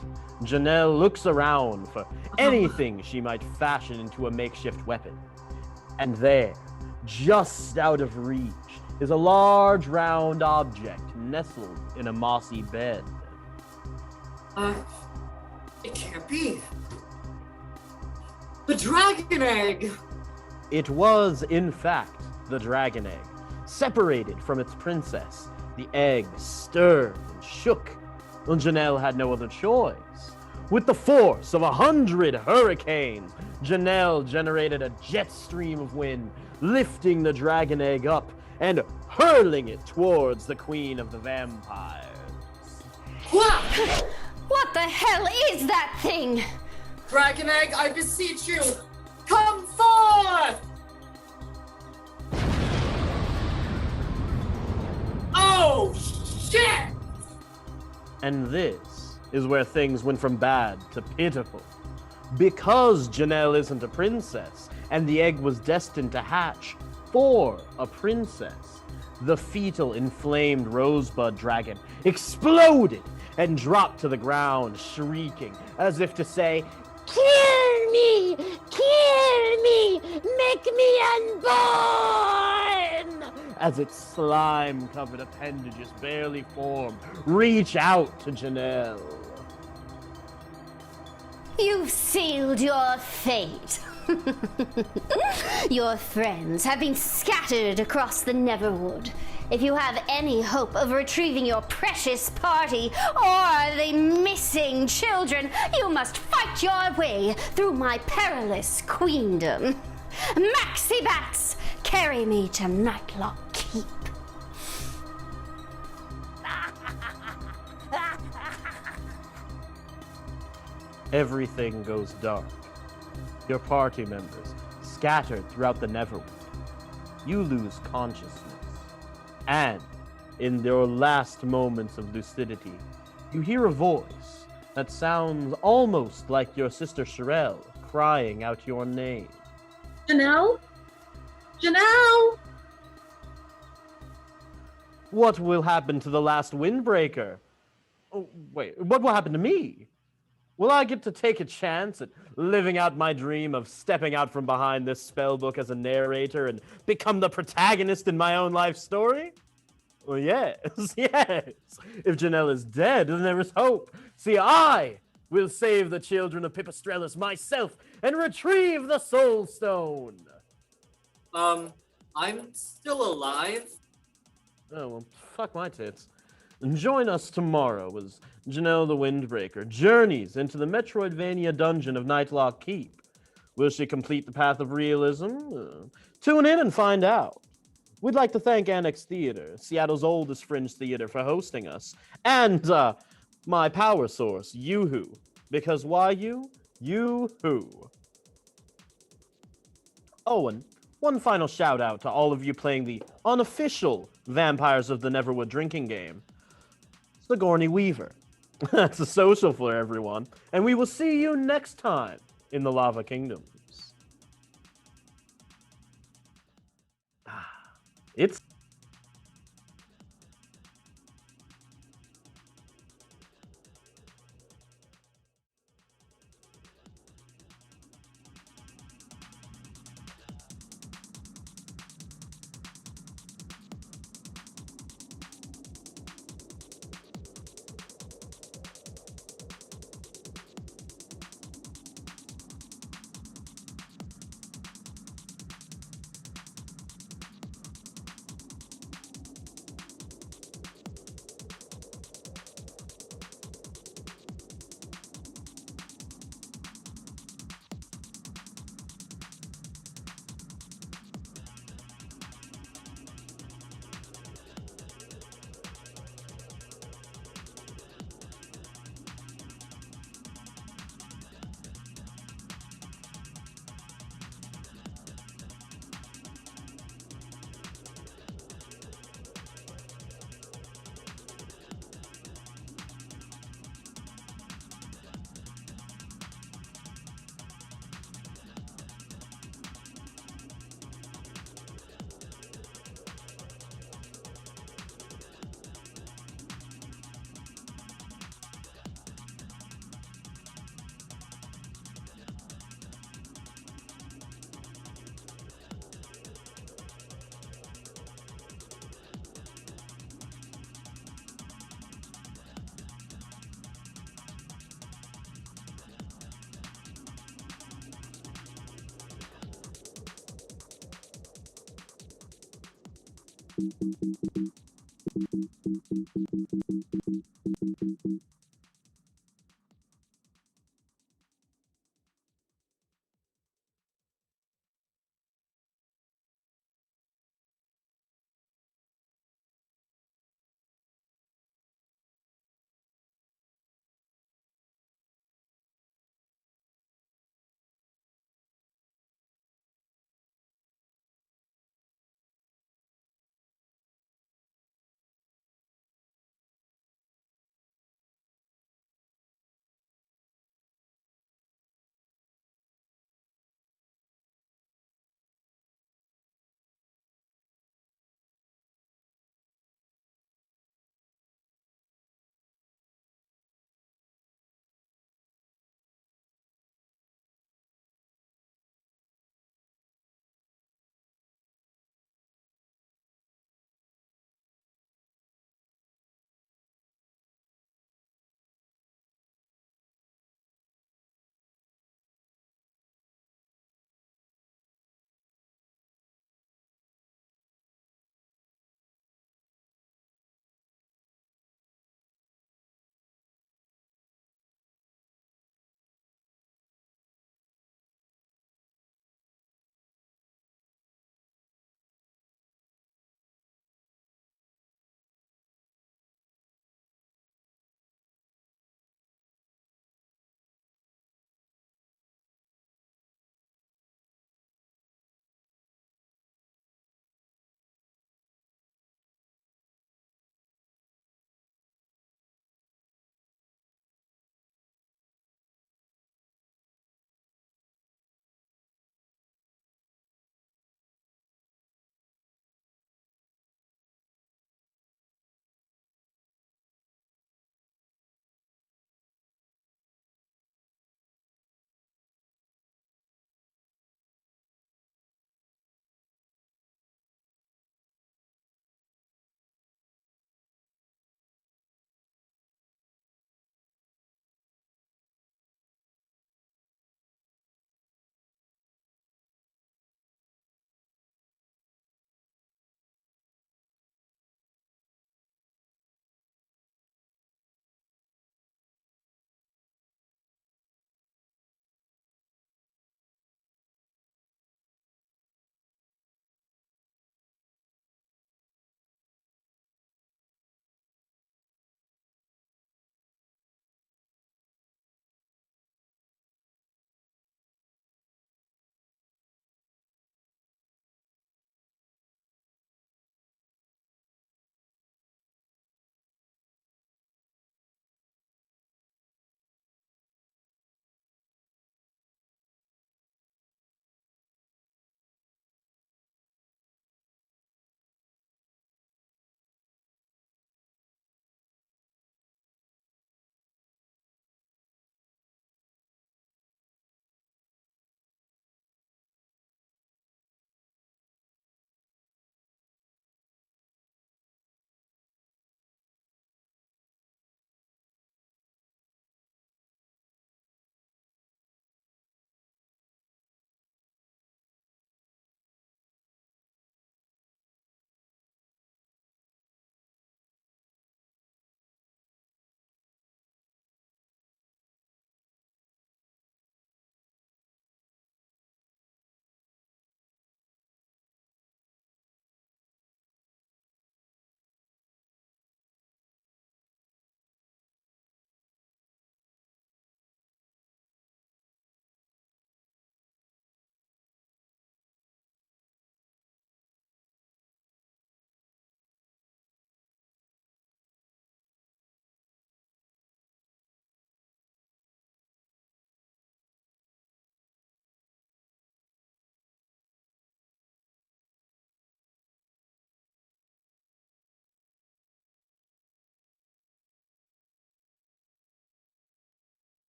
Speaker 8: Janelle looks around for anything she might fashion into a makeshift weapon. And there, just out of reach, is a large round object nestled in a mossy bed.
Speaker 2: It can't be. The dragon egg!
Speaker 8: It was, in fact, the dragon egg. Separated from its princess, the egg stirred and shook, and Janelle had no other choice. With the force of 100 hurricanes, Janelle generated a jet stream of wind, lifting the dragon egg up and hurling it towards the Queen of the Vampires.
Speaker 13: What the hell is that thing?
Speaker 2: Dragon egg, I beseech you, come forth! Oh, shit!
Speaker 8: And this is where things went from bad to pitiful. Because Janelle isn't a princess, and the egg was destined to hatch for a princess, the fetal inflamed rosebud dragon exploded and dropped to the ground, shrieking as if to say,
Speaker 13: Kill me! Kill me! Make me unborn!
Speaker 8: as its slime-covered appendages barely form, reach out to Janelle.
Speaker 13: You've sealed your fate. Your friends have been scattered across the Neverwood. If you have any hope of retrieving your precious party or the missing children, you must fight your way through my perilous queendom. Maxi Bats, carry me to Nightlock Keep.
Speaker 8: Everything goes dark. Your party members scattered throughout the Neverwood. You lose consciousness. And in your last moments of lucidity, you hear a voice that sounds almost like your sister Sherelle crying out your name.
Speaker 15: Janelle? Janelle!
Speaker 8: What will happen to the last windbreaker? Oh, wait, what will happen to me? Will I get to take a chance at living out my dream of stepping out from behind this spellbook as a narrator and become the protagonist in my own life story? Well, yes, yes. If Janelle is dead, then there is hope. See, I will save the children of Pipistrellus myself and retrieve the Soul Stone.
Speaker 2: I'm still alive.
Speaker 8: Oh, well, fuck my tits. And join us tomorrow as Janelle the Windbreaker journeys into the Metroidvania dungeon of Nightlock Keep. Will she complete the path of realism? Tune in and find out. We'd like to thank Annex Theater, Seattle's oldest fringe theater, for hosting us. And, my power source, Yoo-Hoo. Because why you? Yoo-Hoo. Oh, and one final shout out to all of you playing the unofficial Vampires of the Neverwood drinking game. Sigourney Weaver. That's a social for everyone. And we will see you next time in the Lava Kingdoms. It's